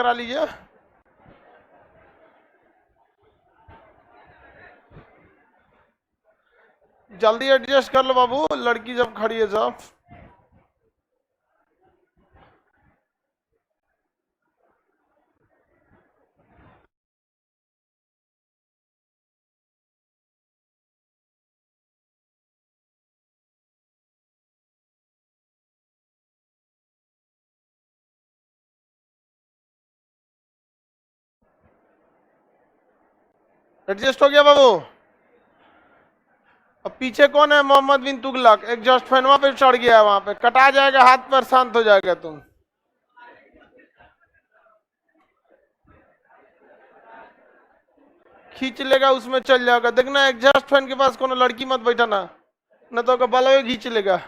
करा लीजिए। जल्दी एडजस्ट कर लो बाबू, लड़की जब खड़ी है जब। एडजस्ट हो गया बाबू। अब पीछे कौन है? मोहम्मद बिन तुगलक एग्जॉस्ट फैनवा पे चढ़ गया है, वहां पे कटा जाएगा, हाथ पर शांत हो जाएगा तुम। खींच लेगा, उसमें चल जाएगा। देखना एग्जॉस्ट फैन के पास कोनो लड़की मत बैठाना, न तो बलवे खींच लेगा।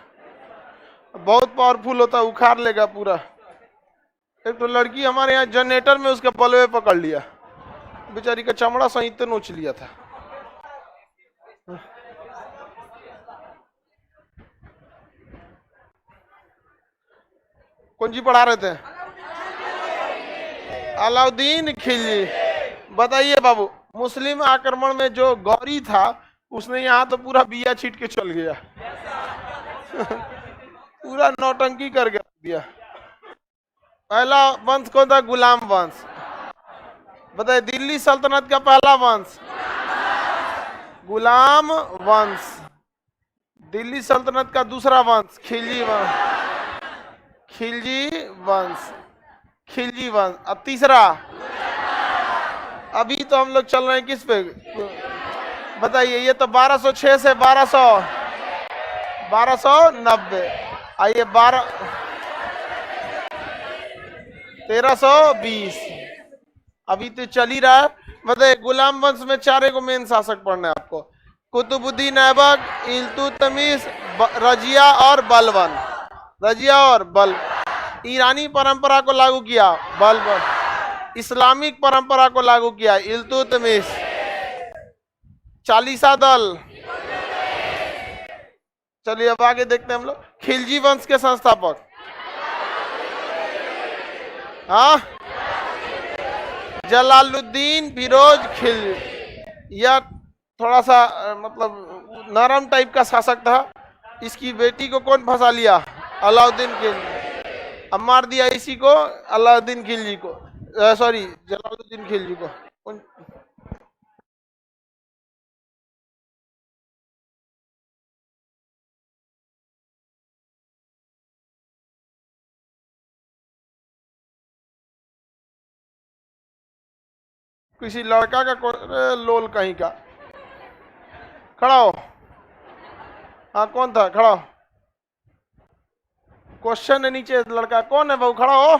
बहुत पावरफुल होता है, उखाड़ लेगा पूरा। एक तो लड़की हमारे यहाँ जनरेटर में उसके बलवे पकड़ लिया, बेचारी का चमड़ा सहित नोच लिया था। कौन जी पढ़ा रहे थे? अलाउद्दीन खिलजी। बताइए बाबू, मुस्लिम आक्रमण में जो गौरी था उसने यहाँ तो पूरा बिया छीट के चल गया। पूरा नौटंकी करके रख दिया। पहला वंश कौन था? गुलाम वंश। बताइए, दिल्ली सल्तनत का पहला वंश गुलाम वंश। दिल्ली सल्तनत का दूसरा वंश खिलजी वंश। खिलजी वंश, खिलजी वंश। अब तीसरा, अभी तो हम लोग चल रहे हैं किस पे? बताइए, ये तो 1206 से 1290। आइए 1320। अभी तो चल ही रहा है। बताइए, गुलाम वंश में चारे को मेन शासक पढ़ना है आपको: कुतुबुद्दीन ऐबक, इल्तुतमिश, रजिया और बलबन। रजिया और बल। ईरानी परंपरा को लागू किया बलबन। इस्लामिक परंपरा को लागू किया इल्तुतमिश। चालीसा दल। चलिए अब आगे देखते हैं हम लोग। खिलजी वंश के संस्थापक, हाँ, जलालुद्दीन फिरोज खिलजी। यह थोड़ा सा मतलब नरम टाइप का शासक था। इसकी बेटी को कौन फंसा लिया? अलाउद्दीन खिलजी। अब मार दिया इसी को, अलाउद्दीन खिलजी को, सॉरी जलालुद्दीन खिलजी को। किसी लड़का का लोल कहीं का। खड़ा हो। हाँ, कौन था? खड़ा हो। क्वेश्चन है नीचे, लड़का कौन है? बहू खड़ा हो।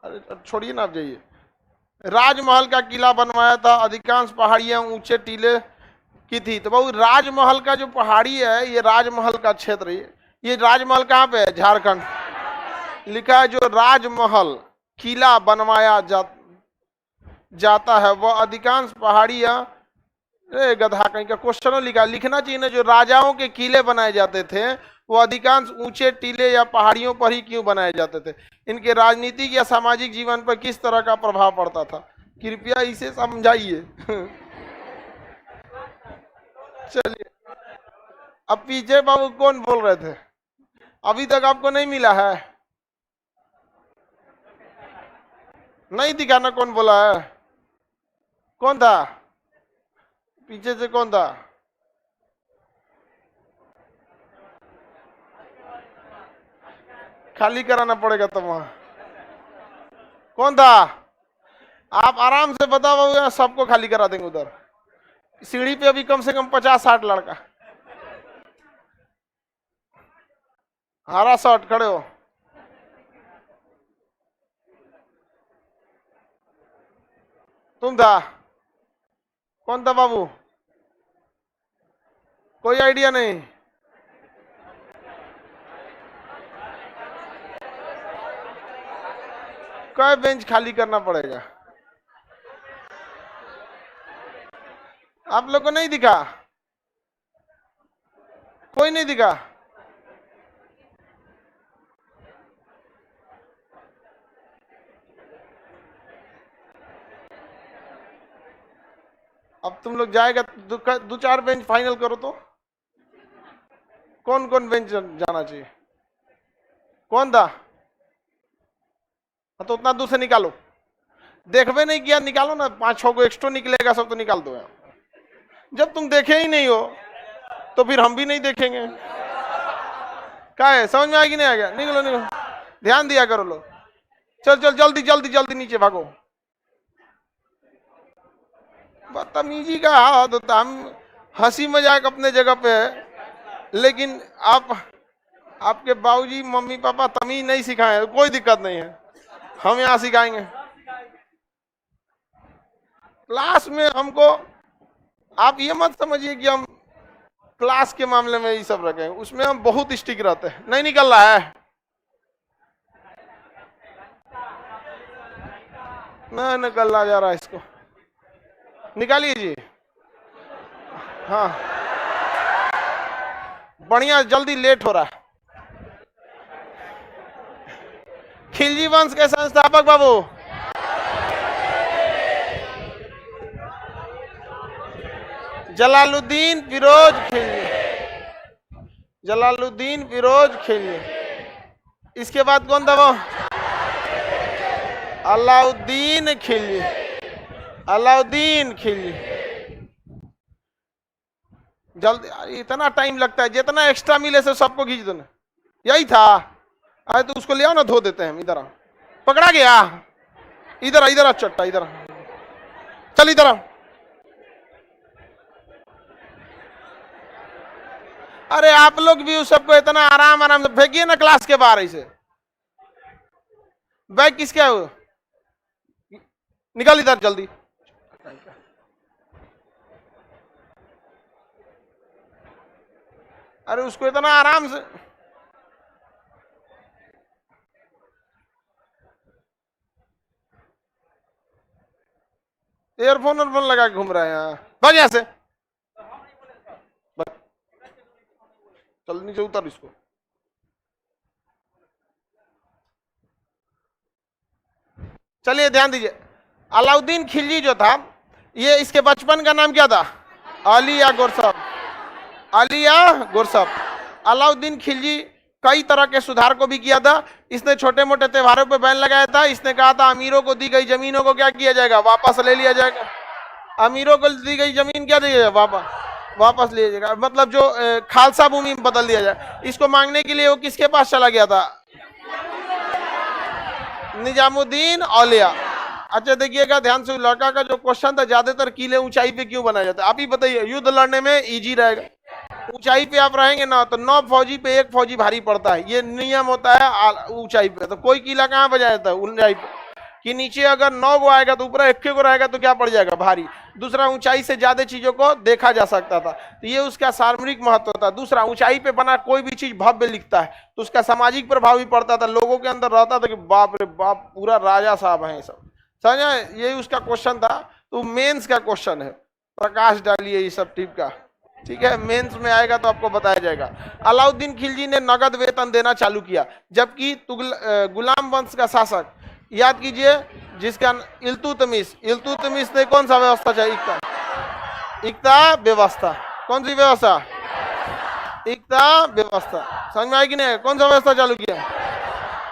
अरे छोड़िए ना, आप जाइए। राजमहल का किला बनवाया था, अधिकांश पहाड़ियां ऊंचे टीले की थी। तो बहू, राजमहल का जो पहाड़ी है ये राजमहल का क्षेत्र है। ये राजमहल कहाँ पे है? झारखंड। लिखा है जो राजमहल किला बनवाया जाता है वह अधिकांश पहाड़ियां, गधा कहीं का क्वेश्चन लिखना चाहिए ना। जो राजाओं के किले बनाए जाते थे वो अधिकांश ऊंचे टीले या पहाड़ियों पर ही क्यों बनाए जाते थे? इनके राजनीतिक या सामाजिक जीवन पर किस तरह का प्रभाव पड़ता था? कृपया इसे समझाइए। चलिए, अब पीछे बाबू कौन बोल रहे थे? अभी तक आपको नहीं मिला है? नहीं दिखाना कौन बोला है? कौन था पीछे से? कौन था? खाली कराना पड़ेगा तो वहां कौन था? आप आराम से बताओ, सबको खाली करा देंगे। उधर सीढ़ी पे अभी कम से कम 50-60 लड़का। हरा शर्ट, खड़े हो। तुम था? कौन था बाबू? कोई आइडिया नहीं? कई बेंच खाली करना पड़ेगा? आप लोग को नहीं दिखा? कोई नहीं दिखा? अब तुम लोग जाएगा दो चार बेंच फाइनल करो तो कौन कौन बेंच जाना चाहिए, कौन था? तो उतना दूर से निकालो, देखबे नहीं किया निकालो ना, 5-6 को एक्स्ट्रा निकलेगा सब तो निकाल दो यार। जब तुम देखे ही नहीं हो तो फिर हम भी नहीं देखेंगे। क्या है, समझ में आएगी नहीं आ गया? निकलो निकलो, ध्यान दिया करो लोग। चल चल जल्दी जल्दी जल्दी नीचे भागो। बदतमीजी का हाथ होता, हम हंसी मजाक अपने जगह पे है, लेकिन आपके बाबूजी मम्मी पापा तमीज नहीं सिखाए, कोई दिक्कत नहीं है, हम यहाँ सिखाएंगे। क्लास में हमको आप ये मत समझिए कि हम क्लास के मामले में ये सब रखें, उसमें हम बहुत स्टिक रहते हैं। नहीं निकल रहा है, नहीं निकलना जा रहा है, इसको निकालिए जी। हाँ बढ़िया, जल्दी लेट हो रहा है। खिलजी वंश के संस्थापक बाबू जलालुद्दीन फिरोज खिलजी, जलालुद्दीन फिरोज खिलजी। इसके बाद कौन था वो? अलाउद्दीन खिलजी, अलाउद्दीन खिलजी। जल्दी, इतना टाइम लगता है, जितना एक्स्ट्रा मिले से सबको खींच दो ना। यही था, अरे तो उसको ले आओ ना, धो देते हैं हम। इधर पकड़ा गया, इधर इधर चट्टा, इधर चल, इधर। अरे आप लोग भी उस सबको इतना आराम आराम से फेंकिए ना क्लास के बाहर ऐसे। बैग किसका है? निकल इधर जल्दी। अरे उसको इतना आराम से, एयरफोन लगा के घूम रहा है यहाँ, भाग यहाँ से, चल नीचे उतर इसको। चलिए ध्यान दीजिए, अलाउद्दीन खिलजी जो था, ये इसके बचपन का नाम क्या था? अली या गुरसफ, अली या गुरसफ। अलाउद्दीन खिलजी कई तरह के सुधार को भी किया था। इसने छोटे मोटे त्योहारों पे बैन लगाया था। इसने कहा था अमीरों को दी गई जमीनों को क्या किया जाएगा? वापस ले लिया जाएगा। अमीरों को दी गई जमीन क्या दी जाएगा? वापस लिया जाएगा, मतलब जो खालसा भूमि में बदल दिया जाए। इसको मांगने के लिए वो किसके पास चला गया था? निजामुद्दीन औलिया। अच्छा देखिएगा ध्यान से, लड़का का जो क्वेश्चन था, ज्यादातर किले ऊंचाई पे क्यों बनाया जाता है? आप ही बताइए, युद्ध लड़ने में इजी रहेगा। ऊंचाई पे आप रहेंगे ना तो 9 फौजी पे 1 फौजी भारी पड़ता है, ये नियम होता है ऊंचाई पे। तो कोई किला कहाँ बजाया जाता है? ऊंचाई पे। कि नीचे अगर 9 गो आएगा तो ऊपर 1 को रहेगा तो क्या पड़ जाएगा? भारी। दूसरा, ऊंचाई से ज्यादा चीजों को देखा जा सकता था, तो ये उसका सामरिक महत्व था। दूसरा, ऊंचाई पे बना कोई भी चीज भव्य लिखता है तो उसका सामाजिक प्रभाव भी पड़ता था, लोगों के अंदर रहता था कि बाप रे बाप, पूरा राजा साहब है सब, समझा? यही उसका क्वेश्चन था। तो मेंस का क्वेश्चन है, प्रकाश डालिए ये सब टिप का, ठीक है? मेंस में आएगा तो आपको बताया जाएगा। अलाउद्दीन खिलजी ने नगद वेतन देना चालू किया, जबकि गुलाम वंश का शासक, याद कीजिए, जिसका इल्तुतमिश ने कौन सा व्यवस्था चाहिए? इक्ता व्यवस्था। कौन सी व्यवस्था? इक्ता व्यवस्था। समझ में आएगी नहीं? कौन सा व्यवस्था चालू किया?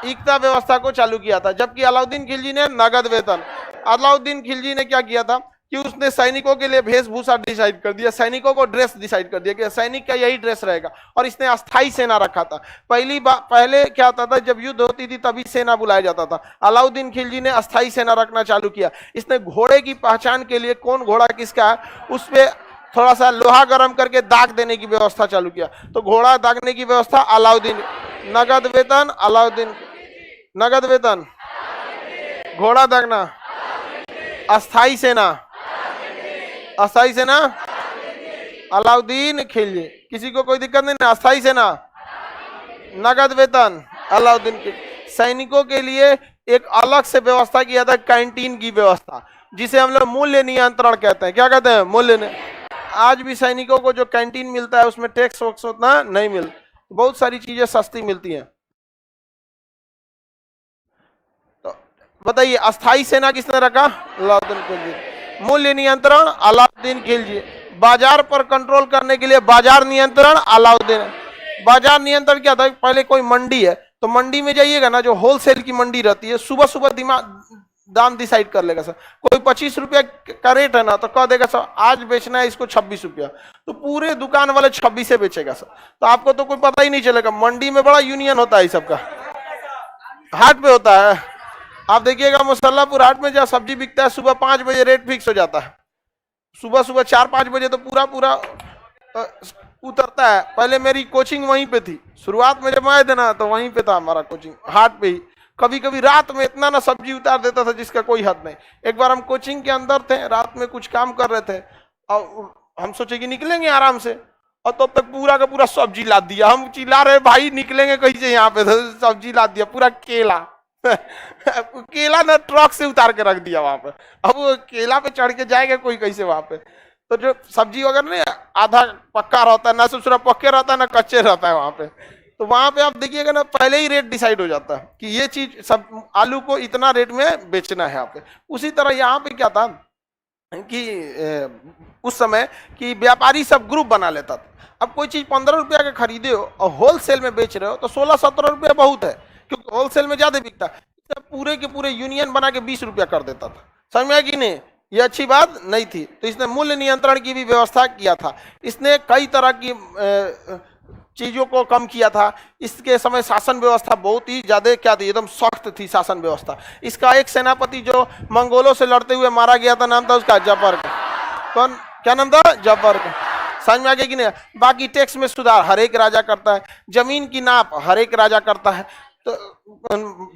इक्ता व्यवस्था को चालू किया था। जबकि अलाउद्दीन खिलजी ने नगद वेतन। अलाउद्दीन खिलजी ने क्या किया था कि उसने सैनिकों के लिए वेशभूषा डिसाइड कर दिया, सैनिकों को ड्रेस डिसाइड कर दिया कि सैनिक का यही ड्रेस रहेगा। और इसने अस्थाई सेना रखा था। पहले क्या होता था, जब युद्ध होती थी तभी सेना बुलाया जाता था। अलाउद्दीन खिलजी ने अस्थाई सेना रखना चालू किया। इसने घोड़े की पहचान के लिए कौन घोड़ा किसका है उस पर थोड़ा सा लोहा गर्म करके दाग देने की व्यवस्था चालू किया। तो घोड़ा दागने की व्यवस्था अलाउद्दीन। नगद वेतन अलाउद्दीन, नगद वेतन, घोड़ा दागना, अस्थाई सेना, अस्थाई सेना अलाउद्दीन खिलजी। किसी को कोई दिक्कत नहीं ना? अस्थाई सेना, नगद वेतन, अलाउद्दीन खिलजी। सैनिकों के लिए एक अलग से व्यवस्था किया था, कैंटीन की व्यवस्था, जिसे हम लोग मूल्य नियंत्रण कहते हैं। क्या कहते हैं? मूल्य। आज भी सैनिकों को जो कैंटीन मिलता है उसमें टैक्स वैक्स उतना नहीं मिलता, बहुत सारी चीजें सस्ती मिलती हैं। तो बताइए, अस्थाई सेना किसने रखा? अलाउद्दीन खिलजी। मूल्य नियंत्रण अलाउद्दीन खिलजी। बाजार पर कंट्रोल करने के लिए बाजार नियंत्रण अलाउद्दीन। बाजार नियंत्रण क्या था, पहले कोई मंडी है तो मंडी में जाइएगा ना, जो होलसेल की मंडी रहती है, सुबह सुबह दाम डिसाइड कर लेगा सर। कोई 25 रुपया का रेट है ना, तो कह देगा सर आज बेचना है इसको 26 रुपया, तो पूरे दुकान वाले 26 से बेचेगा सर, तो आपको तो कोई पता ही नहीं चलेगा। मंडी में बड़ा यूनियन होता है सबका, हाट पे होता है। आप देखिएगा मुसल्लापुर हाट में जहाँ सब्जी बिकता है, सुबह 5 बजे रेट फिक्स हो जाता है। सुबह सुबह 4-5 बजे तो पूरा पूरा उतरता है। पहले मेरी कोचिंग वहीं पे थी, शुरुआत में जब आए थे ना तो वहीं पे था हमारा कोचिंग, हाट पे ही। कभी कभी रात में इतना ना सब्जी उतार देता था जिसका कोई हद नहीं। एक बार हम कोचिंग के अंदर थे, रात में कुछ काम कर रहे थे और हम सोचे कि निकलेंगे आराम से, और तब तक पूरा का पूरा सब्जी लाद दिया। हम चिल्ला रहे भाई निकलेंगे कहीं से यहाँ पे, तो सब्जी लाद दिया पूरा केला केला ना ट्रक से उतार के रख दिया वहां पे। अब वो केला पे चढ़ के जाएगा कोई कैसे वहां पे। तो जो सब्जी वगैरह नहीं आधा पक्का रहता है, ना दूसरा पक्के रहता है ना कच्चे रहता है वहां पे, तो वहां पे आप देखिएगा ना पहले ही रेट डिसाइड हो जाता है कि ये चीज सब आलू को इतना रेट में बेचना है यहाँ पे। उसी तरह यहाँ पे क्या था कि उस समय कि व्यापारी सब ग्रुप बना लेता था। अब कोई चीज 15 रुपया का खरीदे हो और होलसेल में बेच रहे हो तो 16-17 रुपया बहुत है, क्योंकि होलसेल में ज्यादा बिकता है। पूरे के पूरे यूनियन बना के 20 रुपया कर देता था। समझ में आया कि नहीं? ये अच्छी बात नहीं थी। तो इसने मूल्य नियंत्रण की भी व्यवस्था किया था। इसने कई तरह की चीजों को कम किया था। इसके समय शासन व्यवस्था बहुत ही ज्यादा क्या थी, एकदम सख्त थी शासन व्यवस्था। इसका एक सेनापति जो मंगोलों से लड़ते हुए मारा गया था, नाम था उसका जफर का। कौन, क्या नाम था? जफर का। समझ में आ गया कि नहीं? बाकी टैक्स में सुधार हर एक राजा करता है, जमीन की नाप हर एक राजा करता है, तो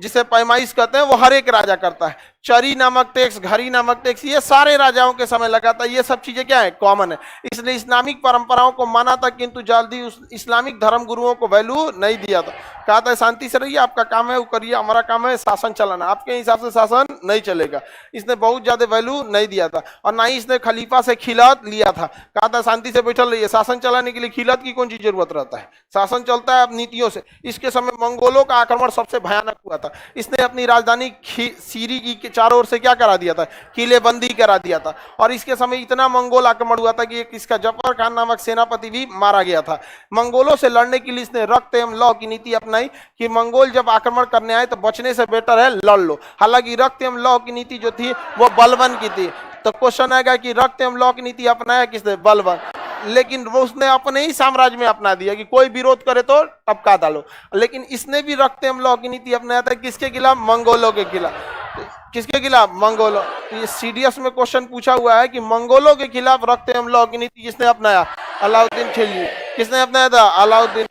जिसे पैमाइश कहते हैं वो हर एक राजा करता है। चरी नामक टैक्स, घरी नामक टैक्स, ये सारे राजाओं के समय लगा था। ये सब चीजें क्या है, कॉमन है। इसलिए इस्लामिक परंपराओं को माना था, किंतु जल्दी उस इस्लामिक धर्म गुरुओं को वैल्यू नहीं दिया था। कहा था शांति से रहिए, आपका काम है वो करिए, हमारा काम है शासन चलाना, आपके हिसाब से शासन नहीं चलेगा। इसने बहुत ज्यादा वैल्यू नहीं दिया था, और ना ही इसने खलीफा से खिलात लिया था। कहा था शांति से बैठल रहिए, शासन चलाने के लिए खिलात की कौन सी जरूरत रहता है, शासन चलता है अब नीतियों से। इसके समय मंगोलों का आक्रमण सबसे भयानक हुआ था। इसने अपनी राजधानी सीरी की चारों ओर से क्या करा दिया था, किलेबंदी करा दिया था। और इसके समय इतना मंगोल आक्रमण हुआ था कि एक इसका जफर खान नामक सेनापति भी मारा गया था। मंगोलों से लड़ने के लिए इसने रक्त एवं लौ की नीति अपनाई कि मंगोल जब आक्रमण करने आए तो बचने से बेटर है लड़ लो। हालांकि रक्त एवं लौ की नीति जो थी वो बलवन की थी। तो क्वेश्चन आएगा कि रक्त एवं लौ की नीति अपनाया किसने? बलवन। लेकिन वो उसने अपने ही साम्राज्य में अपना दिया कि कोई विरोध करे तो टपका डालो। लेकिन इसने भी रक्त एवं लौ की नीति अपनाया था किसके खिलाफ? मंगोलों के खिलाफ। किसके खिलाफ? मंगोलों। ये सीडीएस में क्वेश्चन पूछा हुआ है कि मंगोलों के खिलाफ रक्त एवं लौ की नीति किसने अपनाया? अलाउद्दीन खिलजी। किसने अपनाया था? अलाउद्दीन।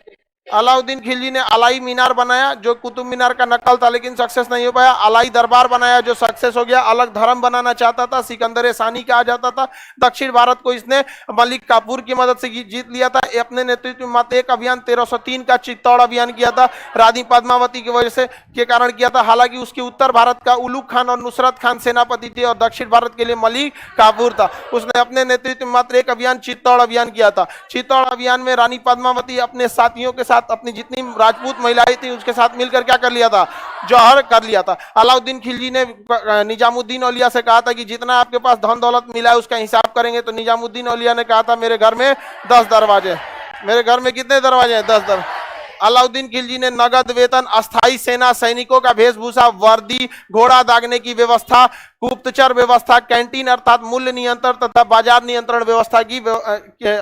अलाउद्दीन खिलजी ने अलाई मीनार बनाया जो कुतुब मीनार का नकल था, लेकिन सक्सेस नहीं हो पाया। अलाई दरबार बनाया जो सक्सेस हो गया। अलग धर्म बनाना चाहता था, सिकंदर सानी कहा जाता था। दक्षिण भारत को इसने मलिक काफूर की मदद से जीत लिया था। अपने नेतृत्व में मात्र एक अभियान 1303 का चित्तौड़ अभियान किया था, रानी पद्मावती की वजह से के कारण किया था। हालांकि उसके उत्तर भारत का उलूग खान और नुसरत खान सेनापति थे और दक्षिण भारत के लिए मलिक काफूर था। उसने अपने नेतृत्व में मात्र एक अभियान चित्तौड़ अभियान किया था। चित्तौड़ अभियान में रानी पद्मावती अपने साथियों के साथ, अपनी जितनी राजपूत महिलाएं थी उसके साथ मिलकर क्या कर लिया था? जौहर कर लिया था। अलाउद्दीन खिलजी ने निजामुद्दीन औलिया से कहा था कि जितना आपके पास धन दौलत मिला है उसका हिसाब करेंगे। तो निजामुद्दीन औलिया ने कहा था मेरे घर में 10 दरवाजे। मेरे घर में कितने दरवाजे हैं? 10 दरवाजे। अलाउद्दीन खिलजी ने नगद वेतन, अस्थायी सेना, सैनिकों का वेशभूषा, वर्दी, घोड़ा दागने की व्यवस्था, गुप्तचर व्यवस्था, कैंटीन अर्थात मूल्य नियंत्रण तथा बाजार नियंत्रण व्यवस्था की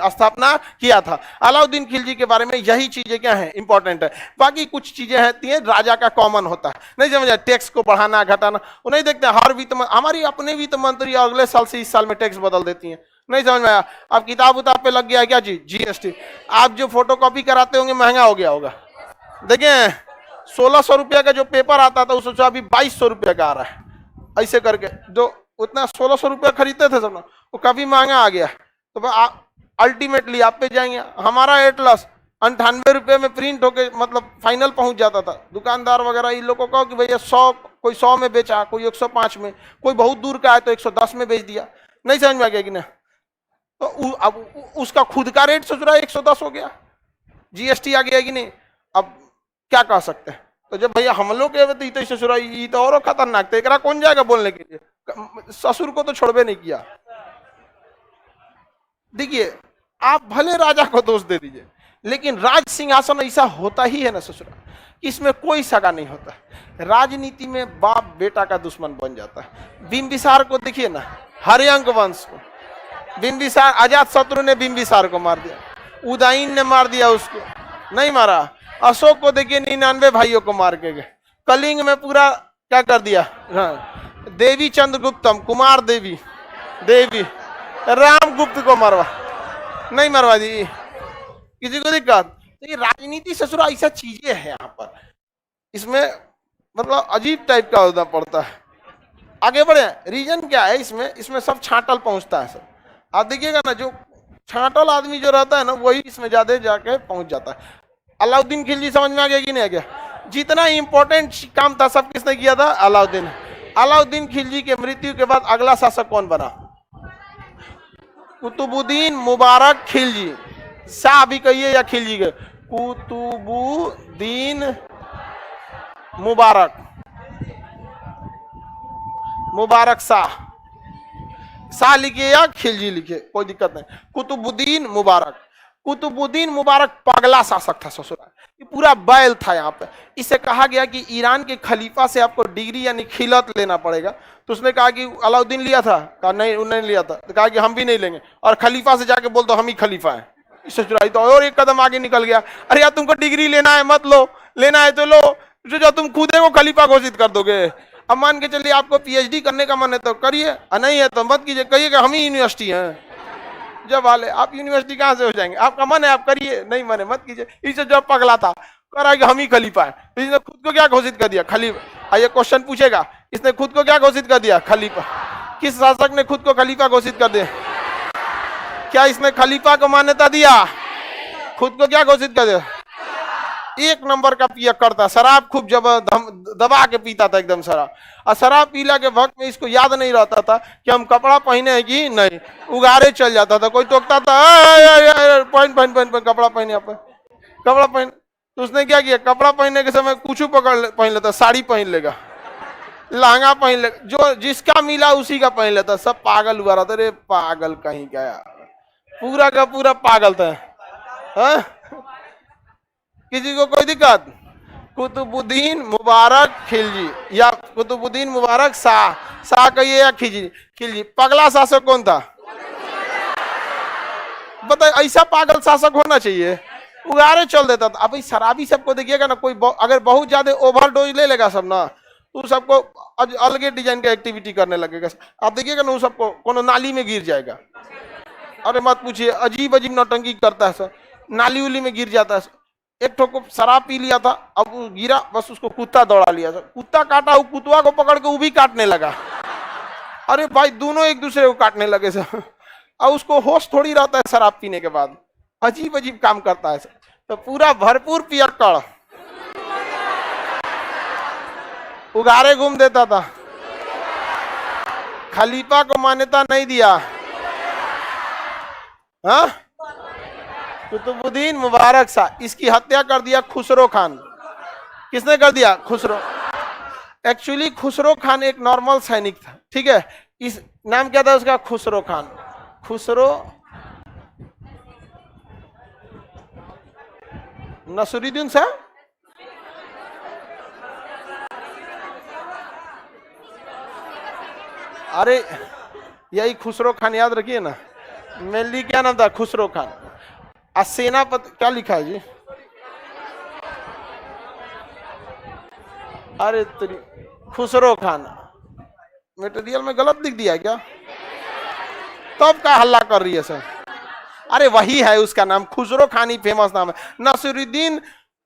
स्थापना किया था। अलाउद्दीन खिलजी के बारे में यही चीजें क्या है, इंपॉर्टेंट है। बाकी कुछ चीजें हैं राजा का कॉमन होता है, नहीं समझा? टैक्स को बढ़ाना घटाना वो नहीं देखते। हर वित्त हमारी अपने वित्त मंत्री अगले साल से इस साल में टैक्स बदल देती है, नहीं समझ में आया? अब किताब उताब पे लग गया है क्या चीज? जीएसटी। आप जो फोटोकॉपी कराते होंगे महंगा हो गया होगा। देखिए 1600 रुपया का जो पेपर आता था उससे अभी 2200 रुपया का आ रहा है। ऐसे करके जो उतना 1600 रुपया खरीदते थे सब ना, वो काफी महंगा आ गया। तो अल्टीमेटली आप पे जाएंगे। हमारा एटलस 98 रुपये में प्रिंट होके मतलब फाइनल पहुंच जाता था। दुकानदार वगैरह इन लोगों को कहो कि भैया 100, कोई 100 में बेचा, कोई 105 में, कोई बहुत दूर का है तो 110 में बेच दिया। नहीं समझ में आ गया कि नहीं? तो अब उसका खुद का रेट सोच रहा है 110 हो गया, जीएसटी आ गया कि नहीं? अब क्या कह सकते हैं? तो जब भैया हम लोग के तो ससुर तो और खतरनाक थे, कौन जाएगा बोलने के लिए? ससुर को तो छोड़बे नहीं किया। देखिए, आप भले राजा को दोष दे दीजिए, लेकिन राज सिंहासन ऐसा होता ही है ना ससुरा, कि इसमें कोई सगा नहीं होता। राजनीति में बाप बेटा का दुश्मन बन जाता है। बिंबिसार को देखिए ना, हर्यंक वंश को, बिंबिसार, अजात शत्रु ने बिंबिसार को मार दिया, उदयन ने मार दिया उसको, नहीं मारा। अशोक को देखिए 99 भाइयों को मार के गए। कलिंग में पूरा क्या कर दिया, हाँ। देवी चंद्रगुप्तम, कुमार देवी, रामगुप्त को मरवा, नहीं मरवा दी किसी को दिक्कत। तो ये राजनीति ससुरा ऐसा चीजें है यहाँ पर, इसमें मतलब अजीब टाइप का होना पड़ता है। आगे बढ़े, रीजन क्या है इसमें सब छांटल पहुंचता है सब। आप देखिएगा ना, जो छांटल आदमी जो रहता है ना, वही इसमें ज्यादा जाके पहुंच जाता है। अलाउद्दीन खिलजी समझ में आ गया कि नहीं आ गया? जितना इंपॉर्टेंट काम था सब किसने किया था? अलाउद्दीन। अलाउद्दीन खिलजी के मृत्यु के बाद अगला शासक कौन बना? कुतुबुद्दीन मुबारक खिलजी। शाह भी कहिए या खिलजी के, कुतुबुद्दीन मुबारक शाह, शाह लिखिए या खिलजी लिखिए, कोई दिक्कत नहीं। कुतुबुद्दीन मुबारक पगला शासक था ससुरा, ये पूरा बैल था यहाँ पे। इसे कहा गया कि ईरान के खलीफा से आपको डिग्री यानी खिलत लेना पड़ेगा। तो उसने कहा कि अलाउद्दीन लिया था, कहा नहीं उन्होंने लिया था, तो कहा कि हम भी नहीं लेंगे, और खलीफा से जाके बोल दो हम ही खलीफा है। ससुराई तो और एक कदम आगे निकल गया, अरे यार तुमको डिग्री लेना है मत लो, लेना है तो लो, जो तुम खुद को खलीफा घोषित कर दोगे। अब मान के चलिए आपको पीएचडी करने का मन है तो करिए, और नहीं है तो मत कीजिए, कहिएगा हम ही यूनिवर्सिटी हैं। जब वाले आप यूनिवर्सिटी कहाँ से हो जाएंगे? आपका मन है आप करिए, नहीं मन है मत कीजिए। इसे जब पगला था, कह रहा कि हम ही खलीफा है, तो इसने खुद को क्या घोषित कर दिया? खलीफा। ये क्वेश्चन पूछेगा, इसने खुद को क्या घोषित कर दिया? खलीफा। किस शासक ने खुद को खलीफा घोषित कर दिया? क्या इसने खलीफा को मान्यता दिया? खुद को क्या घोषित कर दिया? एक नंबर का पिया करता, शराब खूब जब दबा के पीता था एकदम शराब। और शराब पीला के वक्त में इसको याद नहीं रहता था कि हम कपड़ा पहने हैं कि नहीं, उगारे चल जाता था। कोई टोकता था, पहन कपड़ा पहने, कपड़ा पहन। तो उसने क्या किया, कपड़ा पहनने के समय कुछ पहन लेता, साड़ी पहन लेगा, लहंगा पहन लेगा, जो जिसका मिला उसी का पहन लेता। सब पागल हुआ रहता, अरे पागल कहीं का, पूरा का पूरा पागल था। हाँ? किसी को कोई दिक्कत? कुतुबुद्दीन मुबारक खिलजी या कुतुबुद्दीन मुबारक शाह, शाह कहिए या खिलजी। पगला शासक कौन था? बताइए, ऐसा पागल शासक होना चाहिए, उगारे चल देता था। अब शराबी सबको देखिएगा ना, कोई अगर बहुत ज्यादा ओवरडोज ले लेगा सब ना, तो सबको अलग डिजाइन का एक्टिविटी करने लगेगा। आप देखिएगा ना, वो सबको कोनो नाली में गिर जाएगा। अरे मत पूछिए, अजीब अजीब नौटंकी करता है सर, नाली उली में गिर जाता है। एक ठो को शराब पी लिया था, अब वो गिरा, बस उसको कुत्ता दौड़ा लिया था, कुत्ता काटा, वो कुत्ता को पकड़ के वो भी काटने लगा। अरे भाई दोनों एक दूसरे को काटने लगे सर। अब उसको होश थोड़ी रहता है शराब पीने के बाद, अजीब अजीब काम करता है सर। तो पूरा भरपूर पियक्कड़, उगारे घूम देता था, खलीफा को मान्यता नहीं दिया। हाँ, कुतुबुद्दीन मुबारक शाह, इसकी हत्या कर दिया खुसरो खान। किसने कर दिया? खुसरो। एक्चुअली खुसरो खान एक नॉर्मल सैनिक था, ठीक है। इस नाम क्या था उसका? खुसरो खान। खुसरो नसरुद्दीन शाह, अरे यही खुसरो खान याद रखिए ना, मेनली क्या नाम था? खुसरो खान। सेनापति क्या लिखा है जी? अरे तेरी, खुसरो खान मटेरियल में गलत लिख दिया क्या? तब का हल्ला कर रही है सर? अरे वही है उसका नाम, खुसरो खान ही फेमस नाम है। नसरुद्दीन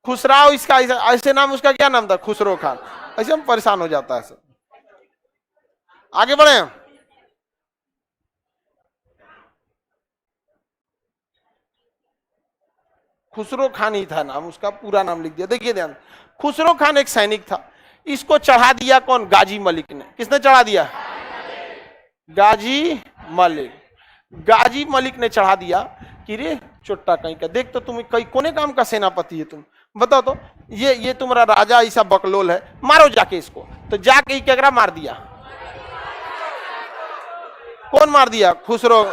खुसराव इसका ऐसे नाम, उसका क्या नाम था? खुसरो खान। ऐसे हम परेशान हो जाता है सर। आगे बढ़े, खुसरो खान ही था नाम, उसका पूरा नाम लिख दिया। देखिए ध्यान, खुसरो खान एक सैनिक था, इसको चढ़ा दिया कौन? गाजी मलिक ने। किसने चढ़ा दिया? गाजी मलिक। गाजी मलिक ने चढ़ा दिया कि रे चोट्टा कहीं का, देख तो तुम कई कोने काम का सेनापति है तुम, बताओ तो ये तुम्हारा राजा ऐसा बकलोल है, मारो जाके इसको। तो जाके ही क्या मार दिया? कौन मार दिया? खुसरो।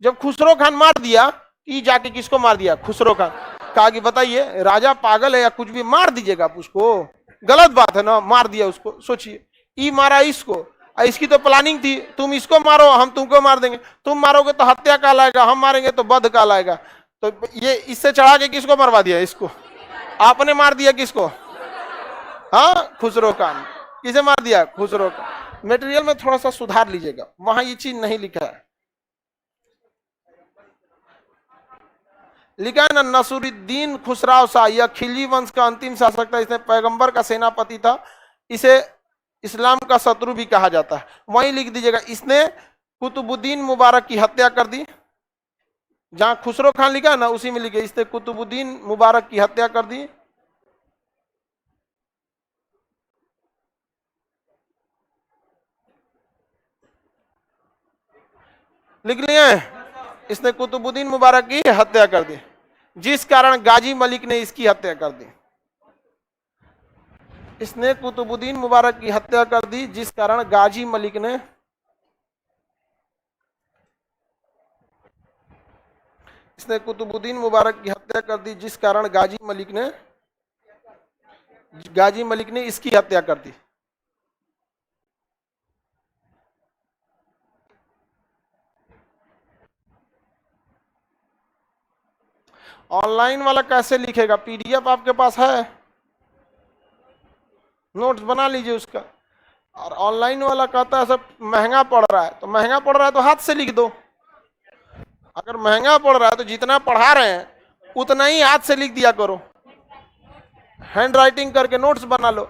जब खुसरो खान मार दिया, कि जाके किसको मार दिया? खुसरो खान। कहा कि बताइए राजा पागल है या कुछ भी, मार दीजिएगा आप उसको, गलत बात है ना, मार दिया उसको। सोचिए, ई मारा इसको, इसकी तो प्लानिंग थी, तुम इसको मारो हम तुमको मार देंगे, तुम मारोगे तो हत्या कहलाएगा, हम मारेंगे तो वध कहलाएगा। तो ये इससे चढ़ा के किसको मरवा दिया? इसको। आपने मार दिया किसको? हाँ, खुसरो खान। किसे मार दिया? खुसरो खान। मटेरियल में थोड़ा सा सुधार लीजिएगा, वहां ये चीज नहीं लिखा है। लिखा है ना, नसरुद्दीन खुसराव शाह, यह खिलजी वंश का अंतिम शासक था, इसने पैगंबर का सेनापति था, इसे इस्लाम का शत्रु भी कहा जाता है। वहीं लिख दीजिएगा, इसने कुतुबुद्दीन मुबारक की हत्या कर दी। जहां खुसरो खान लिखा है ना, उसी में लिखे इसने कुतुबुद्दीन मुबारक की हत्या कर दी। लिख लिए, इसने कुतुबुद्दीन मुबारक की हत्या कर दी, जिस कारण गाजी मलिक ने इसकी हत्या कर दी। इसने कुतुबुद्दीन मुबारक की हत्या कर दी, जिस कारण गाजी मलिक ने इसने कुतुबुद्दीन मुबारक की हत्या कर दी, जिस कारण गाजी मलिक ने इसकी हत्या कर दी। ऑनलाइन वाला कैसे लिखेगा? पीडीएफ आपके पास है? नोट्स बना लीजिए उसका। और ऑनलाइन वाला कहता है सब महंगा पड़ रहा है, तो महंगा पड़ रहा है तो हाथ से लिख दो। अगर महंगा पड़ रहा है तो जितना पढ़ा रहे हैं उतना ही हाथ से लिख दिया करो, हैंड राइटिंग करके नोट्स बना लो।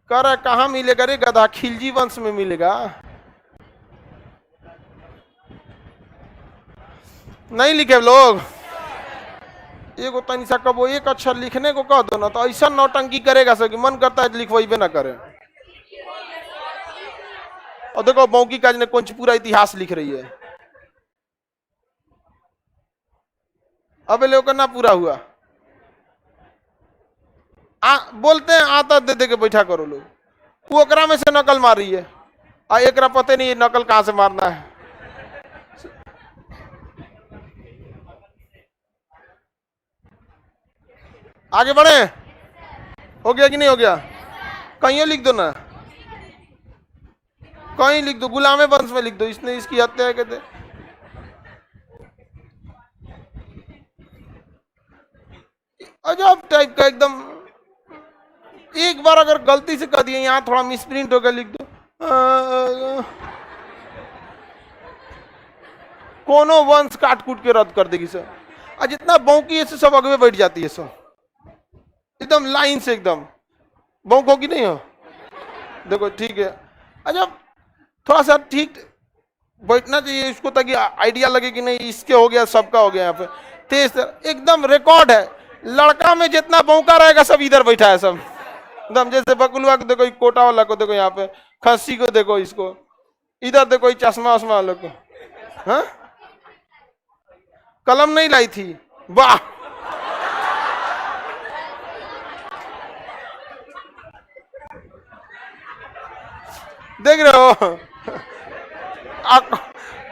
कर कहां मिलेगा रे गधा? खिलजी वंश में मिलेगा, नहीं लिखे लोग। एगो तनी सा कबो एक अक्षर लिखने को कह दो ना, तो ऐसा नौटंकी करेगा सब कि मन करता है लिखवाइबे ना करे। और देखो बौकी काज ने कौन पूरा इतिहास लिख रही है, अबे लोग ना पूरा हुआ। बोलते हैं आता दे दे के बैठा करो लोग, वो ओकरा में से नकल मार रही है, एक पता नहीं नकल कहां से मारना है। आगे बढ़े, हो गया कि नहीं हो गया? कहीं लिख दो ना, कहीं लिख दो, गुलामे वंश में लिख दो, इसने इसकी हत्या कहते। अजब टाइप का एकदम। एक बार अगर गलती से कह दिए, यहां थोड़ा मिसप्रिंट हो गया, लिख दो कोनो वंश काट कूट के रद्द कर देगी सर। और जितना बौकी है सब अगवे बैठ जाती है सब, एकदम लाइन से एकदम। बौक हो कि नहीं हो? देखो ठीक है। अच्छा थोड़ा सा ठीक बैठना चाहिए इसको, ताकि आइडिया लगे कि नहीं इसके हो गया, सबका हो गया। यहाँ पे तेज एकदम रिकॉर्ड है, लड़का में जितना बौका रहेगा सब इधर बैठा है सब एकदम। जैसे बकुलवा को देखो, कोटा वाला को देखो, यहाँ पे खस्सी को देखो, इसको इधर देखो, चश्मा वश्मा वालों को। हाँ कलम नहीं लाई थी, वाह। देख रहे हो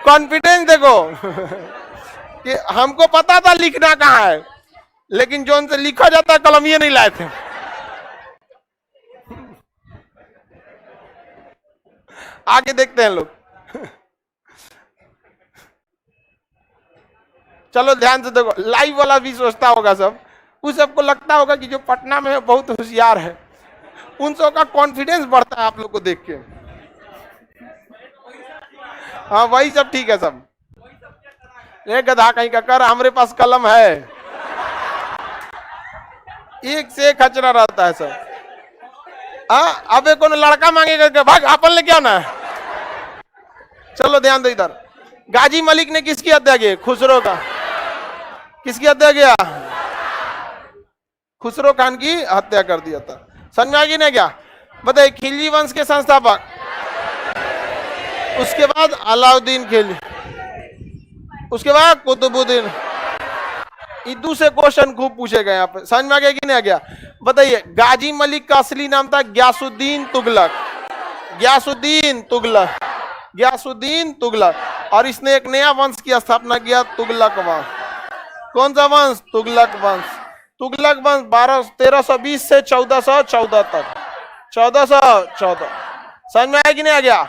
कॉन्फिडेंस देखो कि हमको पता था लिखना कहाँ है, लेकिन जो उनसे लिखा जाता है कलम ये नहीं लाए थे। आगे देखते हैं लोग। चलो ध्यान से देखो, लाइव वाला भी सोचता होगा सब, उस सबको लगता होगा कि जो पटना में है बहुत होशियार है, उन सबका कॉन्फिडेंस बढ़ता है आप लोग को देख के। हाँ वही सब ठीक है सब। एक गधा कहीं का कर, हमारे पास कलम है, एक से एक खचरा रहता है सब। हाँ अब एक लड़का मांगेगा भाग अपन ले क्या ना। चलो ध्यान दो इधर, गाजी मलिक ने किसकी हत्या की? खुसरो का। किसकी हत्या किया? खुसरो खान की हत्या कर दिया था। समझ में आ गई ना क्या? बताइए, खिलजी वंश के संस्थापक, उसके बाद अलाउद्दीन खिलजी, उसके बाद कुतुबुद्दीन। दूसरे क्वेश्चन खूब पूछे गए यहाँ पे, समझ में आ गया कि नहीं आ गया? बताइए, गाजी मलिक का असली नाम था ग्यासुद्दीन तुगलक। गयासुद्दीन तुगलक, गयासुद्दीन तुगलक। और इसने एक नया वंश की स्थापना किया, तुगलक वंश। कौन सा वंश? तुगलक वंश। तुगलक वंश 1320 से 1414 तक, 1414। समझ में आया कि नहीं आ गया?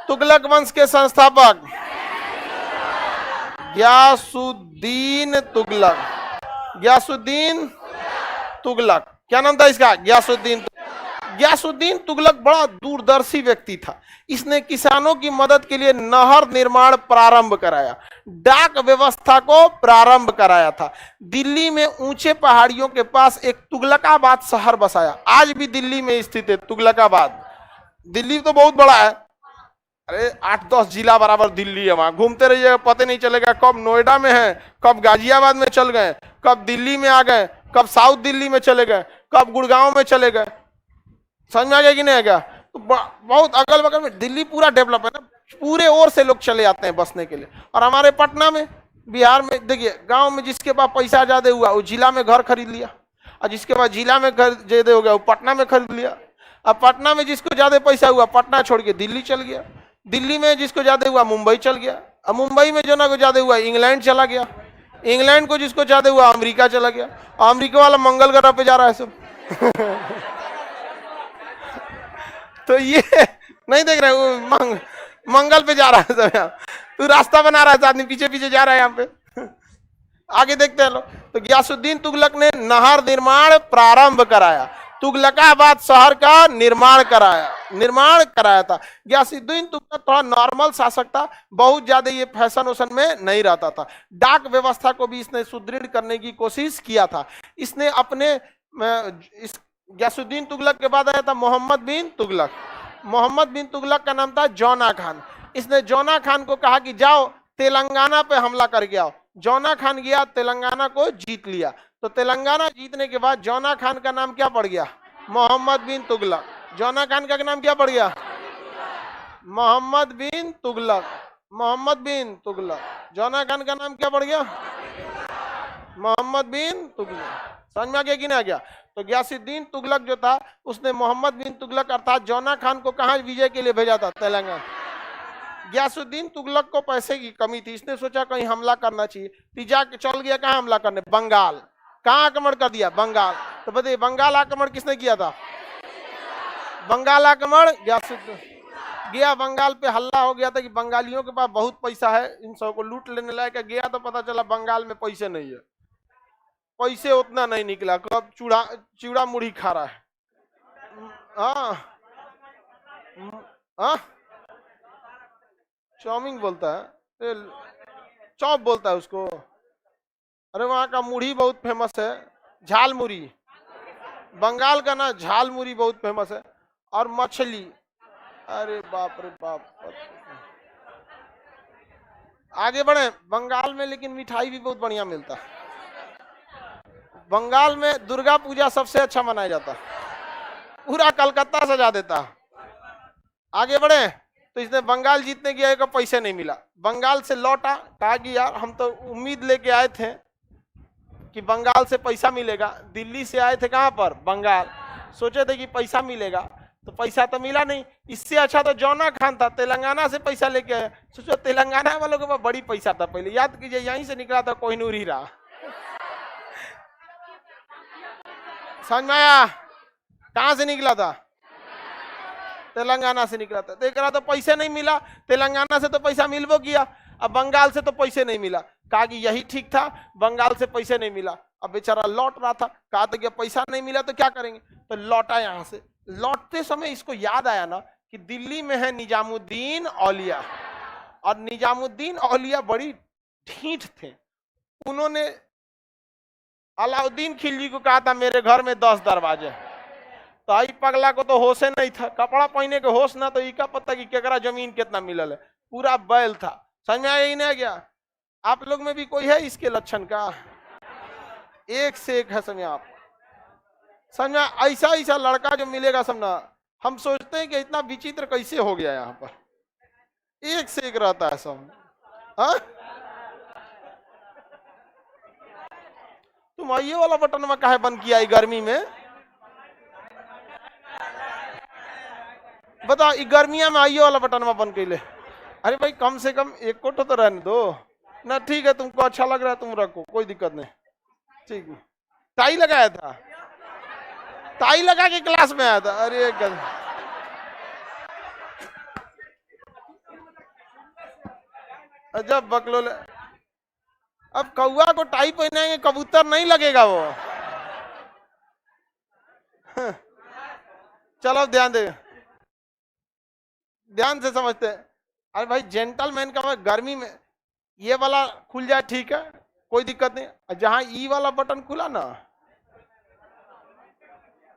तुगलक वंश के संस्थापक गयासुद्दीन तुगलक, गयासुद्दीन तुगलक। क्या नाम था इसका? गयासुद्दीन। गयासुद्दीन तुगलक बड़ा दूरदर्शी व्यक्ति था। इसने किसानों की मदद के लिए नहर निर्माण प्रारंभ कराया, डाक व्यवस्था को प्रारंभ कराया था। दिल्ली में ऊंचे पहाड़ियों के पास एक तुगलकाबाद शहर बसाया। आज भी दिल्ली में स्थित है तुगलकाबाद। दिल्ली तो बहुत बड़ा है, अरे 8-10 जिला बराबर दिल्ली है। वहां घूमते रहिए, पता नहीं चलेगा कब नोएडा में है, कब गाजियाबाद में चल गए, कब दिल्ली में आ गए, कब साउथ दिल्ली में चले गए, कब गुड़गांव में चले गए। समझ में आ गया कि नहीं आ गया? तो बहुत अगल बगल में दिल्ली पूरा डेवलप है ना, पूरे ओर से लोग चले आते हैं बसने के लिए। और हमारे पटना में, बिहार में देखिए, गांव में जिसके पास पैसा ज्यादा हुआ वो जिला में घर खरीद लिया, और जिसके पास जिला में घर ज्यादा हो गया वो पटना में खरीद लिया। अब पटना में जिसको ज्यादा पैसा हुआ पटना छोड़ के दिल्ली चल गया, दिल्ली में जिसको ज्यादा हुआ मुंबई चल गया, अब मुंबई में जो ना को ज्यादा हुआ इंग्लैंड चला गया, इंग्लैंड को जिसको ज्यादा हुआ अमेरिका चला गया, अमेरिका वाला मंगल ग्रह पे जा रहा है सब। तो ये नहीं देख रहे हो, मंगल पे जा रहा है सब। यहाँ तू रास्ता बना रहा है, आदमी पीछे पीछे जा रहा है यहाँ पे। आगे देखते हैं लोग। तो गयासुद्दीन तुगलक ने नहर निर्माण प्रारंभ कराया, तुगलकाबाद शहर का निर्माण कराया था। गयासुद्दीन तुगलक थोड़ा नॉर्मल शासक था, बहुत ज्यादा ये फैशन वैशन में नहीं रहता था। डाक व्यवस्था को भी इसने सुदृढ़ करने की कोशिश किया था। इसने अपने गयासुद्दीन तुगलक के बाद आया था मोहम्मद बिन तुगलक। मोहम्मद बिन तुगलक का नाम था जौना खान। इसने जौना खान को कहा कि जाओ तेलंगाना पे हमला करके आओ। जौना खान गया, तेलंगाना को जीत लिया। तो तेलंगाना जीतने के बाद जौना खान का नाम क्या पड़ गया? मोहम्मद बिन तुगलक। जौना खान का नाम क्या पड़ गया? मोहम्मद बिन तुगलक। मोहम्मद बिन तुगलक। जौना खान का नाम क्या पड़ गया? मोहम्मद बिन तुगलक। समझ में आ गया कि नहीं आ गया? तो गयासुद्दीन तुगलक जो था उसने मोहम्मद बिन तुगलक अर्थात जौना खान को कहां विजय के लिए भेजा था? तेलंगाना। गयासुद्दीन तुगलक को पैसे की कमी थी, इसने सोचा कहीं हमला करना चाहिए, तीजा चल गया कहां हमला करने? बंगाल। कहां आक्रमण कर दिया? बंगाल। तो बताइए बंगाल आक्रमण किसने किया था? बंगाल आक्रमण गयासुद्दीन गया। बंगाल पे हल्ला हो गया था कि बंगालियों के पास बहुत पैसा है, इन सबको लूट लेने लायक गया। तो पता चला बंगाल में पैसे नहीं है, पैसे उतना नहीं निकला, कब चूड़ा मुड़ी खा रहा है। हाँ, चाउमीन बोलता है, चौप बोलता है उसको। अरे वहाँ का मुड़ी बहुत फेमस है, झाल मुड़ी। बंगाल का ना झाल मुड़ी बहुत फेमस है, और मछली। अरे बाप रे बाप। आगे बढ़े बंगाल में, लेकिन मिठाई भी बहुत बढ़िया मिलता है। बंगाल में दुर्गा पूजा सबसे अच्छा मनाया जाता, पूरा कलकत्ता सजा देता। आगे बढ़े तो इसने बंगाल जीतने गया को पैसे नहीं मिला, बंगाल से लौटा, कहा कि यार हम तो उम्मीद लेके आए थे कि बंगाल से पैसा मिलेगा। दिल्ली से आए थे कहां पर? बंगाल। सोचे थे कि पैसा मिलेगा, तो पैसा तो मिला नहीं। इससे अच्छा तो जौना खान था, तेलंगाना से पैसा लेके आया। सोचो तेलंगाना वालों के पास बड़ी पैसा था पहले, याद कीजिए यहीं से निकला था कोहिनूर हीरा। समझ में आया? कहां से निकला था? तेलंगाना से निकला था। देख रहा तो पैसे नहीं मिला, तेलंगाना से तो पैसा मिलबो किया, अब बंगाल से तो पैसे नहीं मिला। कहा कि यही ठीक था, बंगाल से पैसे नहीं मिला। अब बेचारा लौट रहा था, कहा था कि पैसा नहीं मिला तो क्या करेंगे, तो लौटा। यहां से लौटते समय इसको याद आया ना कि दिल्ली में है निजामुद्दीन औलिया, और निजामुद्दीन औलिया बड़ी ढीठ थे। उन्होंने अलाउद्दीन खिलजी को कहा था मेरे घर में 10 दरवाजे। तो आई पगला को तो होश नहीं था, कपड़ा पहने के होश ना, तो इका पता कि केकरा जमीन कितना मिलल है, पूरा बैल था। समझ में आया ही नहीं गया? आप लोग में भी कोई है इसके लक्षण का? एक से एक है। समझ आप समझ ऐसा ऐसा लड़का जो मिलेगा समझना, हम सोचते हैं कि इतना विचित्र कैसे हो गया यहाँ पर, एक से एक रहता है सब। हाँ, तुम ये वाला बटन में काहे बंद किया है गर्मी में? बताओ ई गर्मिया में आइए वाला बटन में बंद कैले। अरे भाई कम से कम एक कोठो तो रहने दो ना। ठीक है तुमको अच्छा लग रहा है तुम रखो, कोई दिक्कत नहीं। ठीक है, टाई लगाया था, टाई लगा के क्लास में आया था। अरे जब बकलोल, अब कौआ को टाई पहनाएंगे कबूतर नहीं लगेगा वो। चलो ध्यान दे, ध्यान से समझते हैं। अरे भाई जेंटलमैन का गर्मी में ये वाला खुल जाए ठीक है, कोई दिक्कत नहीं। जहां ई वाला बटन खुला ना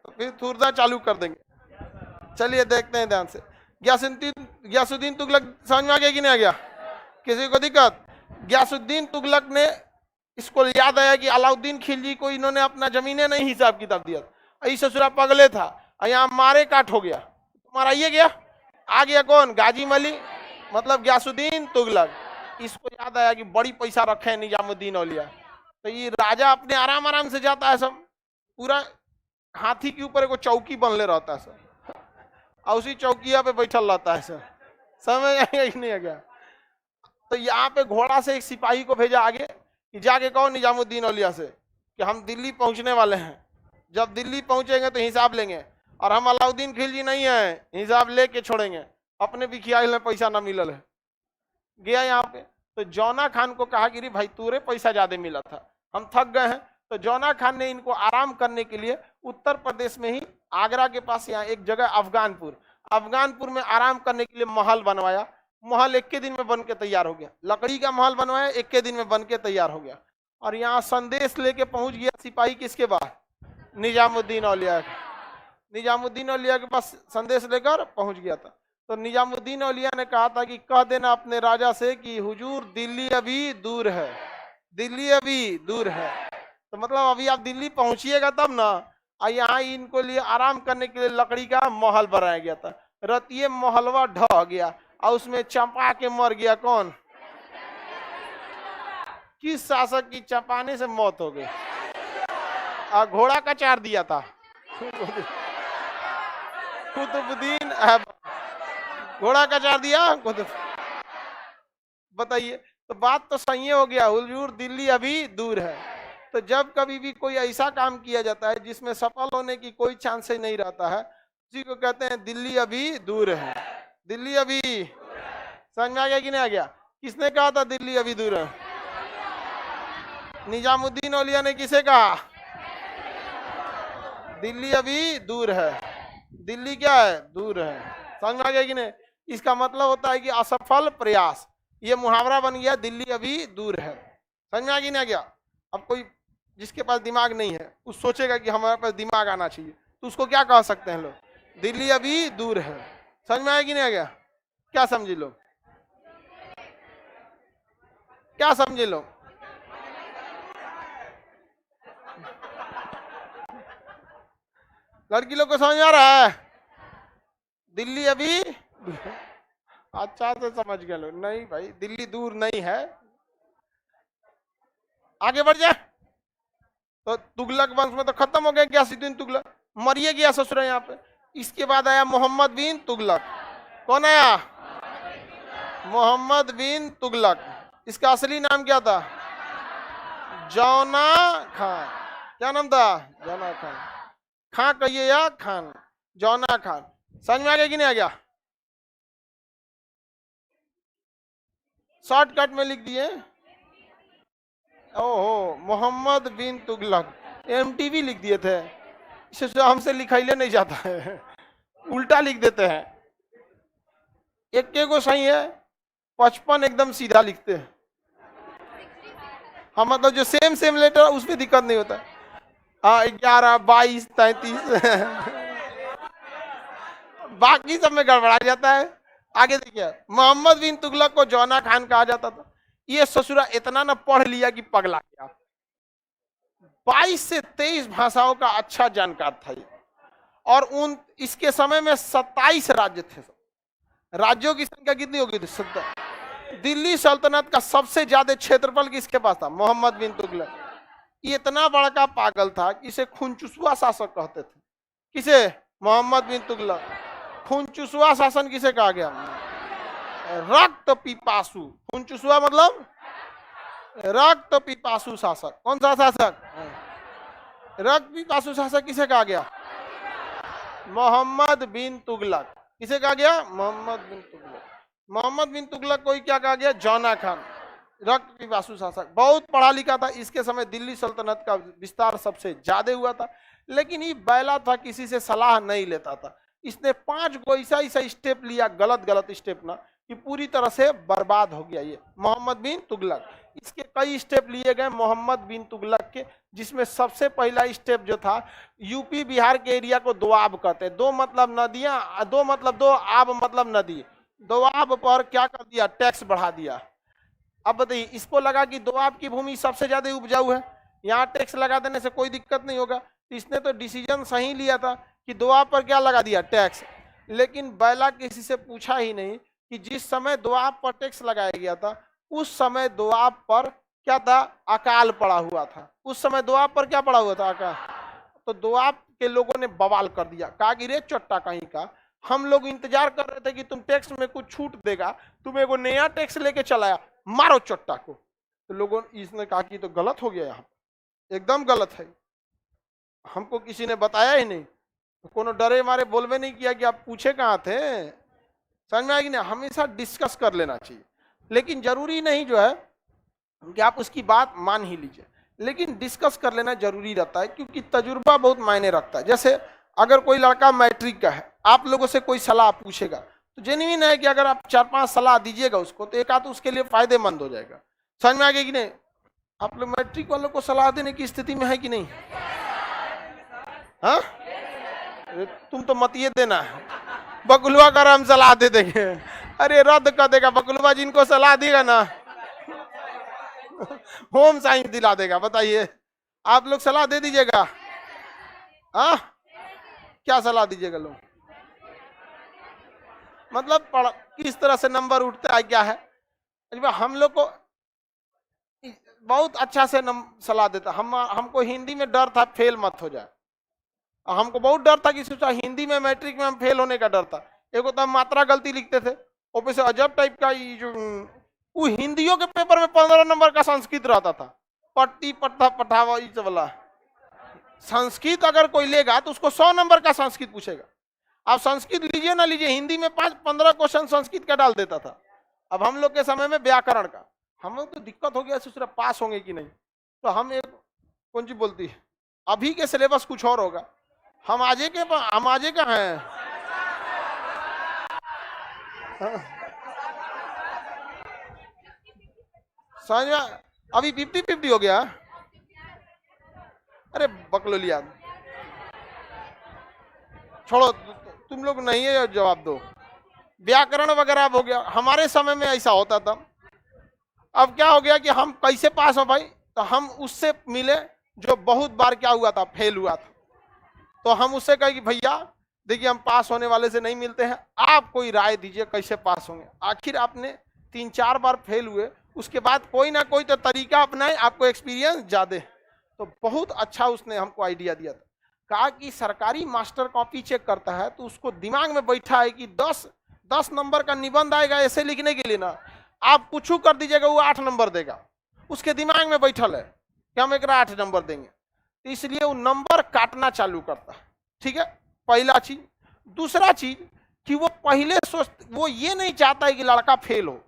तो फिर थुरदा चालू कर देंगे। चलिए देखते हैं ध्यान से। गयासुद्दीन तुगलक समझ में आ गया कि नहीं आ गया? किसी को दिक्कत? गयासुद्दीन तुगलक ने, इसको याद आया कि अलाउद्दीन खिलजी को इन्होंने अपना जमीने नहीं हिसाब किताब दिया। ऐसे ससुरा पगले था, यहाँ मारे काट हो गया, तुम्हारा ये गया। आ गया कौन? गाजी मलिक, मतलब गयासुद्दीन तुगलक। इसको याद आया कि बड़ी पैसा रखे है निजामुद्दीन औलिया, तो ये राजा अपने आराम आराम से जाता है, सब पूरा हाथी के ऊपर एक चौकी बनले रहता है सब, और उसी चौकिया पे बैठल रहता है सब। समझ आएगा कि नहीं आ गया? तो यहाँ पे घोड़ा से एक सिपाही को भेजा आगे कि जाके कहो निजामुद्दीन औलिया से कि हम दिल्ली पहुंचने वाले हैं, जब दिल्ली पहुंचेंगे तो हिसाब लेंगे, और हम अलाउद्दीन खिलजी नहीं है, हिसाब लेके छोड़ेंगे, अपने भी खियाल में पैसा ना मिलल है। गया यहाँ पे तो जौना खान को कहा कि भाई तूरे पैसा ज्यादा मिला था, हम थक गए हैं। तो जौना खान ने इनको आराम करने के लिए उत्तर प्रदेश में ही आगरा के पास यहाँ एक जगह अफगानपुर में आराम करने के लिए महल बनवाया। महल एक के दिन में बन के तैयार हो गया, लकड़ी का महल बनवाया, एक के दिन में बन के तैयार हो गया। और यहाँ संदेश लेके पहुंच गया सिपाही किसके पास? निजामुद्दीन औलिया। निजामुद्दीन औलिया के पास संदेश लेकर पहुंच गया था। तो निजामुद्दीन औलिया ने कहा था कि कह देना अपने राजा से कि हुजूर दिल्ली अभी दूर है, दिल्ली अभी दूर है। तो मतलब अभी आप दिल्ली पहुंचिएगा तब ना। और यहाँ इनको लिए आराम करने के लिए लकड़ी का महल बनाया गया था। रतिये महलवा ढह गया और उसमें चंपा के मर गया कौन? किस शासक की चंपाने से मौत हो गई? घोड़ा का चार दिया था कुतुबुद्दीन ऐबक, घोड़ा का चार दिया कुतुब। बताइए, तो बात तो सही हो गया, हुजूर दिल्ली अभी दूर है। तो जब कभी भी कोई ऐसा काम किया जाता है जिसमें सफल होने की कोई चांस ही नहीं रहता है, उसी को कहते हैं दिल्ली अभी दूर है। दिल्ली अभी, समझ में आ गया कि नहीं आ गया? किसने कहा था दिल्ली अभी दूर है? निजामुद्दीन औलिया ने किसे कहा? दिल्ली अभी दूर है। दिल्ली क्या है? दूर है। समझ में आ गया कि नहीं? इसका मतलब होता है कि असफल प्रयास, ये मुहावरा बन गया दिल्ली अभी दूर है। समझ में आ गया नहीं आ गया? अब कोई जिसके पास दिमाग नहीं है उस सोचेगा कि हमारे पास दिमाग आना चाहिए, तो उसको क्या कह सकते हैं लोग? दिल्ली अभी दूर है। समझ में आया कि नहीं आ गया? क्या समझे लोग? क्या समझे लोग? लड़की लोग को समझ आ रहा है? दिल्ली अभी अच्छा से समझ गए लोग। नहीं भाई, दिल्ली दूर नहीं है। आगे बढ़ जाए। तो तुगलक वंश में तो खत्म हो गया गयासुद्दीन तुगलक, मरिए गया ससुर यहाँ पे। इसके बाद आया मोहम्मद बिन तुगलक। कौन आया? मोहम्मद बिन तुगलक। इसका असली नाम क्या था? जौना खान। क्या नाम था? जौना खान। खां कहिए या खान? जौना खान। समझ में आ गया कि नहीं आ गया? शॉर्टकट में लिख दिए। ओहो, मोहम्मद बिन तुगलक, एमटीवी लिख दिए थे। इसे हमसे लिखाइले नहीं जाता है, उल्टा लिख देते हैं। एक को सही है, 55 एकदम सीधा लिखते हैं। हम मतलब जो सेम लेटर उसमें दिक्कत नहीं होता। 11, 22, 33 बाकी सब में गड़बड़ा जाता है। आगे देखिए, मोहम्मद बिन तुगलक को जौना खान कहा जाता था। ये ससुरा इतना ना पढ़ लिया कि पगला गया। 22 से 23 भाषाओं का अच्छा जानकार था ये। और इसके समय में 27 राज्य थे। राज्यों की संख्या कितनी होगी थी? 70। दिल्ली सल्तनत का सबसे ज्यादा क्षेत्रफल किसके पास था? मोहम्मद बिन तुगलक। ये इतना बड़ा पागल था कि इसे खूनचुसवा शासक कहते थे। किसे? मोहम्मद बिन तुगलक। खूनचुसुआ शासन किसे कहा गया? रक्त पिपासु। खूनचुसुआ मतलब रक्त पिपासु शासक। कौन सा शासक? रक्त पिपासु शासक किसे कहा गया? मोहम्मद बिन तुगलक। किसे कहा गया? मोहम्मद बिन तुगलक। मोहम्मद बिन तुगलक को क्या कहा गया? जौना खान। रक्त पिपासु शासक, बहुत पढ़ा लिखा था। इसके समय दिल्ली सल्तनत का विस्तार सबसे ज्यादा हुआ था, लेकिन ये बैला था, किसी से सलाह नहीं लेता था। इसने 5 को ऐसा ऐसा स्टेप लिया, गलत गलत स्टेप ना, कि पूरी तरह से बर्बाद हो गया ये मोहम्मद बिन तुगलक। इसके कई स्टेप लिए गए मोहम्मद बिन तुगलक के, जिसमें सबसे पहला स्टेप जो था, यूपी बिहार के एरिया को दोआब कहते हैं। दो मतलब नदियां, दो मतलब दो, आब मतलब नदी। दोआब पर क्या कर दिया? टैक्स बढ़ा दिया। अब बताइए, इसको लगा कि दोआब की भूमि सबसे ज्यादा उपजाऊ है, यहाँ टैक्स लगा देने से कोई दिक्कत नहीं होगा। तो इसने तो डिसीजन सही लिया था कि दोआब पर क्या लगा दिया? टैक्स। लेकिन बैला किसी से पूछा ही नहीं कि जिस समय दोआब पर टैक्स लगाया गया था, उस समय दोआब पर क्या था? अकाल पड़ा हुआ था। उस समय दोआब पर क्या पड़ा हुआ था? अकाल। तो दोआब के लोगों ने बवाल कर दिया, कहा कि रे चट्टा कहीं का, हम लोग इंतजार कर रहे थे कि तुम टैक्स में कुछ छूट देगा, तुम एगो नया टैक्स लेके चलाया, मारो चट्टा को। तो लोगों इसने कहा कि तो गलत हो गया, यहाँ एकदम गलत है, हमको किसी ने बताया ही नहीं। तो कोनो डरे मारे बोलवे नहीं किया कि आप पूछे कहाँ थे। समझ में आएगी ना? हमेशा डिस्कस कर लेना चाहिए, लेकिन जरूरी नहीं जो है कि आप उसकी बात मान ही लीजिए, लेकिन डिस्कस कर लेना जरूरी रहता है, क्योंकि तजुर्बा बहुत मायने रखता है। जैसे अगर कोई लड़का मैट्रिक का है, आप लोगों से कोई सलाह पूछेगा, तो जेन्युइन है कि अगर आप 4-5 सलाह दीजिएगा उसको, तो एक आध उसके लिए फायदेमंद हो जाएगा। समझ में आ गया कि नहीं? आप लोग मैट्रिक वालों को सलाह देने की स्थिति में है कि नहीं? हाँ, तुम तो मत ये देना, बकुलवा कर हम सलाह दे देंगे। अरे रद्द कर देगा बकुलवा, जिनको सलाह देगा ना होम साइंस दिला देगा। बताइए, आप लोग सलाह दे दीजिएगा? हाँ, क्या सलाह दीजिएगा लोग? मतलब किस तरह से नंबर उठता है, क्या है? हम लोग को बहुत अच्छा से सलाह देता। हमको हिंदी में डर था फेल मत हो जाए, हमको बहुत डर था कि सोचा हिंदी में मैट्रिक में हम फेल होने का डर था। एगो तो हम मात्रा गलती लिखते थे, ऊपर से अजब टाइप का जो वो हिंदियों के पेपर में 15 नंबर का संस्कृत रहता था, पट्टी पट्टा पठावा वाला। संस्कृत अगर कोई लेगा तो उसको 100 नंबर का संस्कृत पूछेगा। आप संस्कृत लीजिए ना लीजिए, हिंदी में 5-15 क्वेश्चन संस्कृत का डाल देता था। अब हम लोग के समय में व्याकरण का, हम लोग तो दिक्कत हो गया, सिर्फ पास होंगे कि नहीं। तो हम एक कौन सी बोलती है, अभी के सिलेबस कुछ और होगा, हम आजे का हैं। समझ में? अभी 50-50 हो गया। अरे बकलोलिया छोड़ो, तुम लोग नहीं है, जवाब दो। व्याकरण वगैरह हो गया, हमारे समय में ऐसा होता था। अब क्या हो गया कि हम कैसे पास हो भाई? तो हम उससे मिले जो बहुत बार क्या हुआ था? फेल हुआ था। तो हम उससे कहे कि भैया देखिए, हम पास होने वाले से नहीं मिलते हैं, आप कोई राय दीजिए कैसे पास होंगे। आखिर आपने 3-4 बार फेल हुए, उसके बाद कोई ना कोई तो तरीका अपनाए, आपको एक्सपीरियंस ज्यादा। तो बहुत अच्छा उसने हमको आइडिया दिया था, कहा कि सरकारी मास्टर कॉपी चेक करता है तो उसको दिमाग में बैठा है कि 10 नंबर का निबंध आएगा ऐसे लिखने के लिए ना, आप कुछ कर दीजिएगा वो 8 नंबर देगा। उसके दिमाग में बैठल है कि हम एक 8 नंबर देंगे, तो इसलिए वो नंबर काटना चालू करता है। ठीक है, पहला चीज। दूसरा चीज कि वो पहले वो ये नहीं चाहता है कि लड़का फेल हो,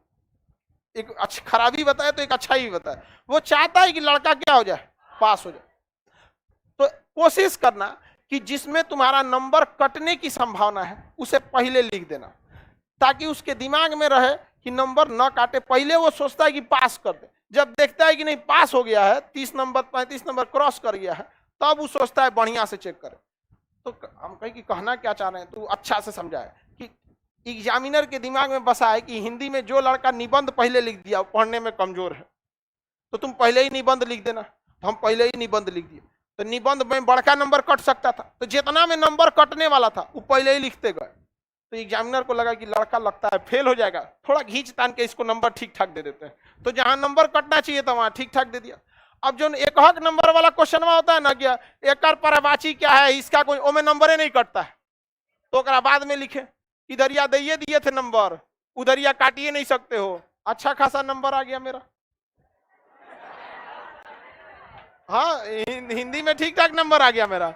एक अच्छी खराबी बताए तो एक अच्छा ही बताए, वो चाहता है कि लड़का क्या हो जाए? पास हो जाए। तो कोशिश करना कि जिसमें तुम्हारा नंबर कटने की संभावना है उसे पहले लिख देना, ताकि उसके दिमाग में रहे कि नंबर न काटे। पहले वो सोचता है कि पास कर दे, जब देखता है कि नहीं पास हो गया है, 30 नंबर 35 नंबर क्रॉस कर गया है, तब वो सोचता है बढ़िया से चेक करे। तो हम कहें कि कहना क्या चाह रहे हैं, तो अच्छा से समझाए कि एग्जामिनर के दिमाग में बसा है कि हिंदी में जो लड़का निबंध पहले लिख दिया वो पढ़ने में कमजोर है, तो तुम पहले ही निबंध लिख देना। तो हम पहले ही निबंध लिख दिए, तो निबंध में बड़का नंबर कट सकता था, तो जितना में नंबर कटने वाला था वो पहले ही लिखते गए। तो एग्जामिनर को लगा कि लड़का लगता है फेल हो जाएगा, थोड़ा घींच तान के इसको नंबर ठीक ठाक दे देते हैं। तो जहां नंबर कटना चाहिए था वहां ठीक ठाक दे दिया। अब जो एक हक नंबर वाला क्वेश्चन होता है ना, क्या एक परवाची क्या है, इसका कोई ओमे नंबर नहीं कटता है, तो बाद में लिखे। इधरिया दिए दिए थे नंबर, उधरिया काटिए नहीं सकते हो। अच्छा खासा नंबर आ गया मेरा। हाँ, हिंदी में ठीक ठाक नंबर आ गया मेरा।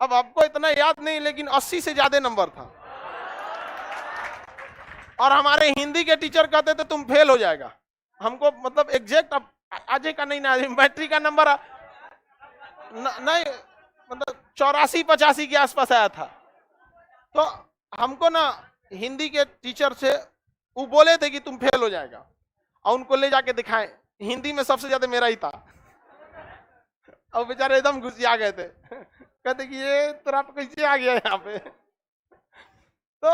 अब आपको इतना याद नहीं, लेकिन 80 से ज्यादा नंबर था। और हमारे हिंदी के टीचर कहते थे तुम फेल हो जाएगा। हमको मतलब एग्जैक्ट अब आज का नहीं ना, मैट्रिक का नंबर नहीं, मतलब 84-85 के आसपास आया था। तो हमको ना हिंदी के टीचर से वो बोले थे कि तुम फेल हो जाएगा, और उनको ले जाके दिखाएं, हिंदी में सबसे ज्यादा मेरा ही था। और बेचारे एकदम घुसिया गए थे, कहते कि ये तेरा कैसे आ गया यहाँ पे। तो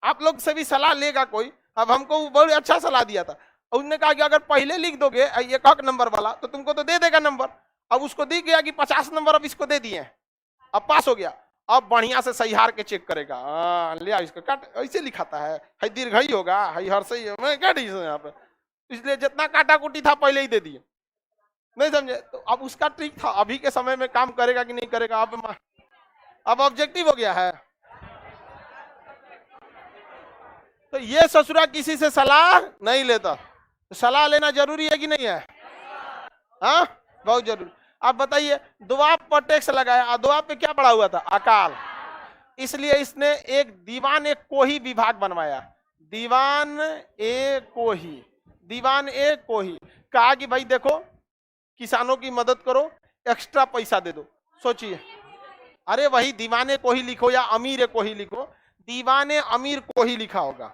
आप लोग से भी सलाह लेगा कोई। अब हमको वो बहुत अच्छा सलाह दिया था। उन्होंने कहा कि अगर पहले लिख दोगे एक हक नंबर वाला तो तुमको तो दे देगा नंबर। अब उसको दी गया कि 50 नंबर अब इसको दे दिए, अब पास हो गया। अब बढ़िया से सही हार के चेक करेगा, लिया इसको काट, ऐसे लिखाता है दीर्घ ही होगा, हर सही मैं काट यहाँ पे, इसलिए जितना काटा कुटी था पहले ही दे दिए। नहीं समझे? तो अब उसका ट्रिक था, अभी के समय में काम करेगा कि नहीं करेगा। अब ऑब्जेक्टिव हो गया है। तो ये ससुरा किसी से सलाह नहीं लेता। तो सलाह लेना जरूरी है कि नहीं है? हाँ, बहुत जरूरी। आप बताइए, दोआब पर टैक्स लगाया, दोआब पे क्या पड़ा हुआ था? अकाल। इसलिए इसने एक दीवान एक कोही विभाग बनवाया, दीवान ए कोही, दीवान ए कोही। कहा कि भाई देखो, किसानों की मदद करो, एक्स्ट्रा पैसा दे दो। सोचिए, अरे वही दीवाने कोही लिखो या अमीर कोही लिखो, दीवाने अमीर कोही लिखा होगा,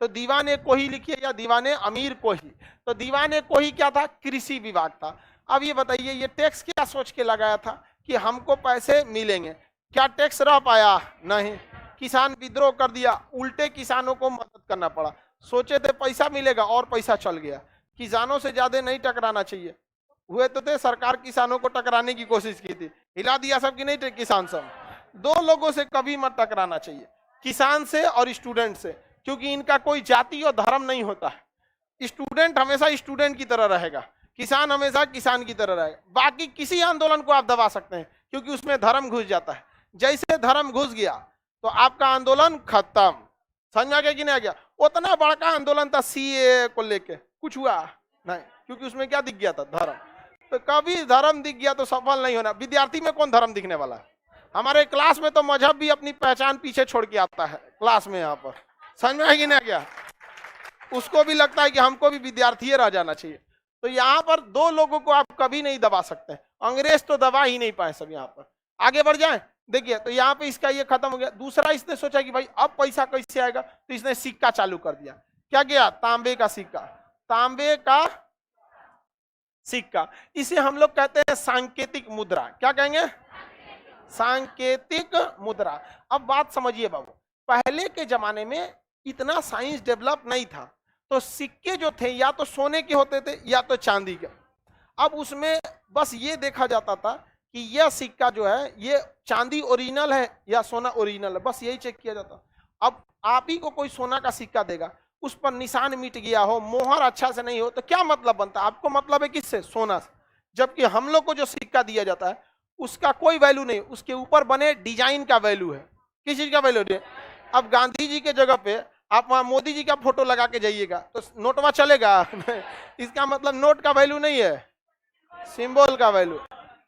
तो दीवाने कोही लिखिए या दीवाने अमीर कोही। तो दीवाने कोही क्या था? कृषि विभाग था। अब ये बताइए, ये टैक्स क्या सोच के लगाया था कि हमको पैसे मिलेंगे? क्या टैक्स रह पाया? नहीं। किसान विद्रोह कर दिया, उल्टे किसानों को मदद करना पड़ा। सोचे थे पैसा मिलेगा और पैसा चल गया। किसानों से ज्यादा नहीं टकराना चाहिए, हुए तो थे, सरकार किसानों को टकराने की कोशिश की थी, हिला दिया सब की नहीं थे किसान सब। दो लोगों से कभी मत टकराना चाहिए, किसान से और स्टूडेंट से, क्योंकि इनका कोई जाति और धर्म नहीं होता है। स्टूडेंट हमेशा स्टूडेंट की तरह रहेगा, किसान हमेशा किसान की तरह रहेगा। बाकी किसी आंदोलन को आप दबा सकते हैं, क्योंकि उसमें धर्म घुस जाता है। जैसे धर्म घुस गया तो आपका आंदोलन खत्म। समझ में आ गया कि नहीं आ गया? उतना बड़ा आंदोलन था सीए को लेके, कुछ हुआ नहीं, क्योंकि उसमें क्या दिख गया था? धर्म। तो कभी धर्म दिख गया तो सफल नहीं होना। विद्यार्थी में कौन धर्म दिखने वाला है? हमारे क्लास में तो मजहब भी अपनी पहचान पीछे छोड़ के आता है क्लास में। यहाँ पर समझ में आएगी ना क्या? उसको भी लगता है कि हमको भी विद्यार्थी रह जाना चाहिए। तो यहाँ पर दो लोगों को आप कभी नहीं दबा सकते। अंग्रेज तो दबा ही नहीं पाए सब। यहाँ पर आगे बढ़ जाए, देखिए, तो यहाँ पे इसका ये खत्म हो गया। दूसरा, इसने सोचा कि भाई अब पैसा कैसे आएगा, तो इसने सिक्का चालू कर दिया। क्या किया? तांबे का सिक्का। तांबे का सिक्का, इसे हम लोग कहते हैं सांकेतिक मुद्रा। क्या कहेंगे? सांकेतिक मुद्रा। अब बात समझिए बाबू, पहले के जमाने में इतना साइंस डेवलप नहीं था, तो सिक्के जो थे या तो सोने के होते थे या तो चांदी के। अब उसमें बस ये देखा जाता था कि यह सिक्का जो है ये चांदी ओरिजिनल है या सोना ओरिजिनल है, बस यही चेक किया जाता। अब आप ही को कोई सोना का सिक्का देगा, उस पर निशान मिट गया हो, मोहर अच्छा से नहीं हो, तो क्या मतलब बनता? आपको मतलब है किससे? सोना से। जबकि हम लोग को जो सिक्का दिया जाता है उसका कोई वैल्यू नहीं, उसके ऊपर बने डिजाइन का वैल्यू है। किस चीज का वैल्यू है? अब गांधी जी के जगह पे आप वहां मोदी जी का फोटो लगा के जाइएगा तो नोटवा चलेगा? इसका मतलब नोट का वैल्यू नहीं है, सिंबल का वैल्यू।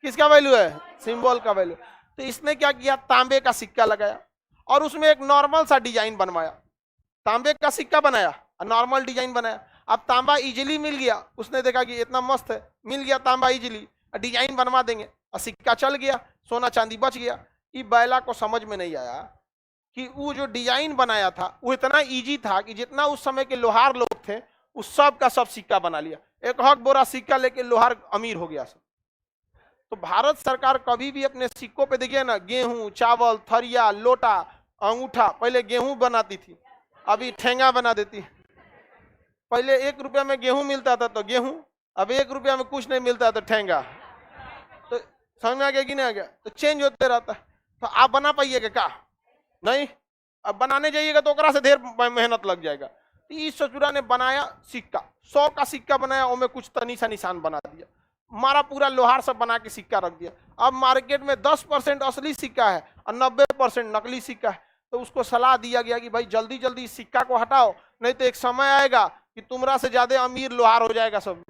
किसका वैल्यू है? सिंबल का वैल्यू। तो इसने क्या किया? तांबे का सिक्का लगाया और उसमें एक नॉर्मल सा डिजाइन बनवाया। तांबे का सिक्का बनाया और नॉर्मल डिजाइन बनाया। अब तांबा इजीली मिल गया, उसने देखा कि इतना मस्त है, मिल गया तांबा इजीली, डिजाइन बनवा देंगे और सिक्का चल गया, सोना चांदी बच गया। ये बैला को समझ में नहीं आया कि वो जो डिजाइन बनाया था वो इतना इजी था कि जितना उस समय के लोहार लोग थे उस सब का सब सिक्का बना लिया। एक हक बोरा सिक्का लेके लोहार अमीर हो गया सब। तो भारत सरकार कभी भी अपने सिक्कों पे देखिए ना, गेहूं, चावल, थरिया, लोटा, अंगूठा, पहले गेहूं बनाती थी, अभी ठेंगा बना देती। पहले 1 रुपया में गेहूं मिलता था तो गेहूं, अब 1 रुपया में कुछ नहीं मिलता तो ठेंगा। तो समझ में आ गया कि नहीं आ गया? तो चेंज होते रहता है। तो आप बना पाइएगा क्या? नहीं। अब बनाने जाइएगा तो ओकरा से ढेर मेहनत लग जाएगा। तो इस ससुरा ने बनाया सिक्का, 100 का सिक्का बनाया, उसमें कुछ तनी सा निशान बना दिया, मारा पूरा लोहार सब बना के सिक्का रख दिया। अब मार्केट में 10% असली सिक्का है और 90% नकली सिक्का है। तो उसको सलाह दिया गया कि भाई जल्दी जल्दी इस सिक्का को हटाओ, नहीं तो एक समय आएगा कि तुमरा से ज्यादा अमीर लोहार हो जाएगा सब।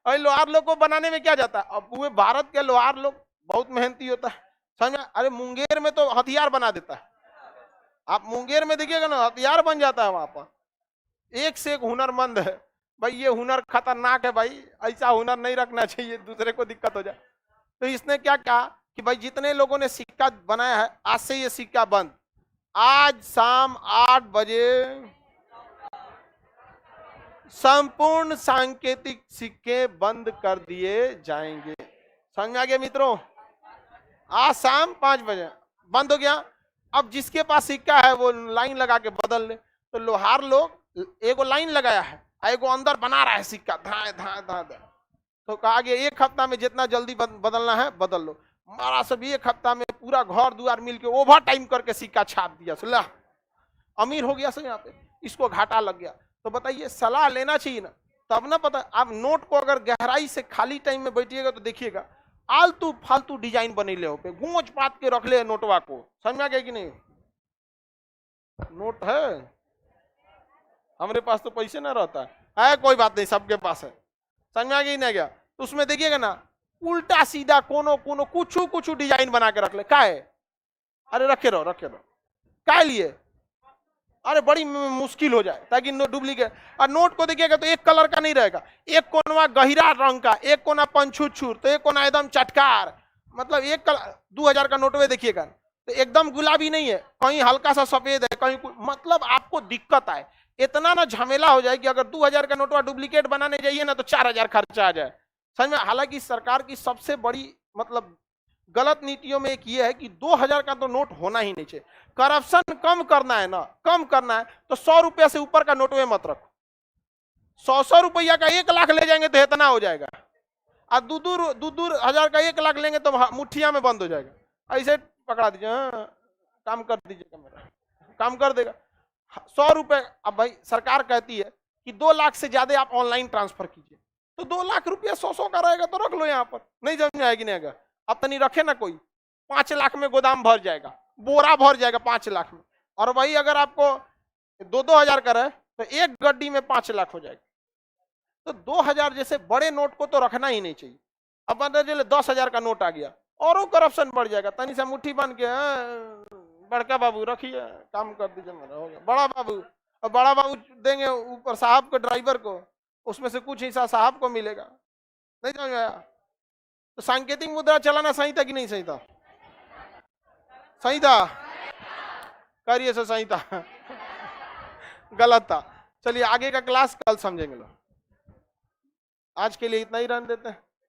और लोहार लोग को बनाने में क्या जाता है, अब पूरे भारत के लोहार लोग बहुत मेहनती होता है, समझ। अरे मुंगेर में तो हथियार बना देता है, आप मुंगेर में देखिएगा ना, हथियार बन जाता है वहां पर, एक से एक हुनरमंद है भाई। ये हुनर खतरनाक है भाई, ऐसा हुनर नहीं रखना चाहिए, दूसरे को दिक्कत हो जाए। तो इसने क्या कहा कि भाई जितने लोगों ने सिक्का बनाया है, आज से ये सिक्का बंद, आज शाम 8 बजे संपूर्ण सांकेतिक सिक्के बंद कर दिए जाएंगे। समझ आ गया मित्रों, आज शाम 5 बजे बंद हो गया। अब जिसके पास सिक्का है वो लाइन लगा के बदल ले। तो लोहार लोग एगो लाइन लगाया है, एगो अंदर बना रहा है सिक्का, धाए धाए धाए। तो कहा गया 1 हफ्ता में जितना जल्दी बदलना है बदल लो। मारा सब 1 हफ्ता में पूरा घर द्वार मिलके ओवर टाइम करके सिक्का छाप दिया, सुला अमीर हो गया सब यहाँ पे, इसको घाटा लग गया। तो बताइए, सलाह लेना चाहिए ना, तब ना पता। आप नोट को अगर गहराई से खाली टाइम में बैठिएगा तो देखिएगा आलतू फालतू डिजाइन बने ले पे, गूंज पात के रख ले नोटवा को। समझ में आ गया कि नहीं? नोट है, हमारे पास तो पैसे ना रहता है, कोई बात नहीं, सबके पास है। समझ में आ गया नहीं गया? तो उसमें देखिएगा ना, उल्टा सीधा कोनो कोनो कुछ कुछ डिजाइन बना के रख ले। का है? अरे रखे रहो क्या लिए? अरे बड़ी मुश्किल हो जाए ताकि डुप्लीकेट। और नोट को देखिएगा तो एक कलर का नहीं रहेगा, एक कोना गहिरा रंग का, एक कोना पंछुछुर, तो एक कोना एकदम चटकार। मतलब एक कलर 2000 का नोट में देखिएगा तो एकदम गुलाबी नहीं है, कहीं हल्का सा सफेद है, कहीं मतलब आपको दिक्कत आए, इतना ना झमेला हो जाए कि अगर 2000 का नोटवा डुप्लीकेट बनाने जाइए ना तो 4000 खर्चा आ जाए। समझ में? हालांकि सरकार की सबसे बड़ी मतलब गलत नीतियों में एक ये है कि 2000 का तो नोट होना ही नहीं चाहिए। करप्शन कम करना है ना, कम करना है तो 100 रुपया से ऊपर का नोट में मत रखो। 100 रुपया का 1 लाख ले जाएंगे तो इतना हो जाएगा, और दू हजार का 1 लाख लेंगे तो मुठिया में बंद हो जाएगा। ऐसे पकड़ा दीजिए, हाँ काम कर दीजिएगा, मेरा काम कर देगा। 100 रुपए, अब भाई सरकार कहती है कि 2 लाख से ज्यादा आप ऑनलाइन ट्रांसफर कीजिए, तो 2 लाख रुपया 100 का रहेगा तो रख लो यहाँ पर। नहीं समझ में आएगी? नहीं आएगा? अब तो नहीं रखे ना कोई, 5 लाख में गोदाम भर जाएगा, बोरा भर जाएगा 5 लाख में। और भाई अगर आपको 2-2 हजार का रहे तो एक गड्डी में 5 लाख हो जाएगा। तो 2000 जैसे बड़े नोट को तो रखना ही नहीं चाहिए। अब मान लीजिए 10,000 का नोट आ गया, और करप्शन बढ़ जाएगा। तनी से मुट्ठी बन के, बड़का बाबू रखिए, काम कर दीजिए, मेरा हो गया। बड़ा बाबू, और बड़ा बाबू देंगे ऊपर साहब को, ड्राइवर को, उसमें से कुछ हिस्सा साहब को मिलेगा। नहीं समझ में आया? तो सांकेतिक मुद्रा चलाना सही था कि नहीं सही था? सही था, करिए सो सही था। गलत था। चलिए आगे का क्लास कल समझेंगे लोग, आज के लिए इतना ही रहने देते हैं।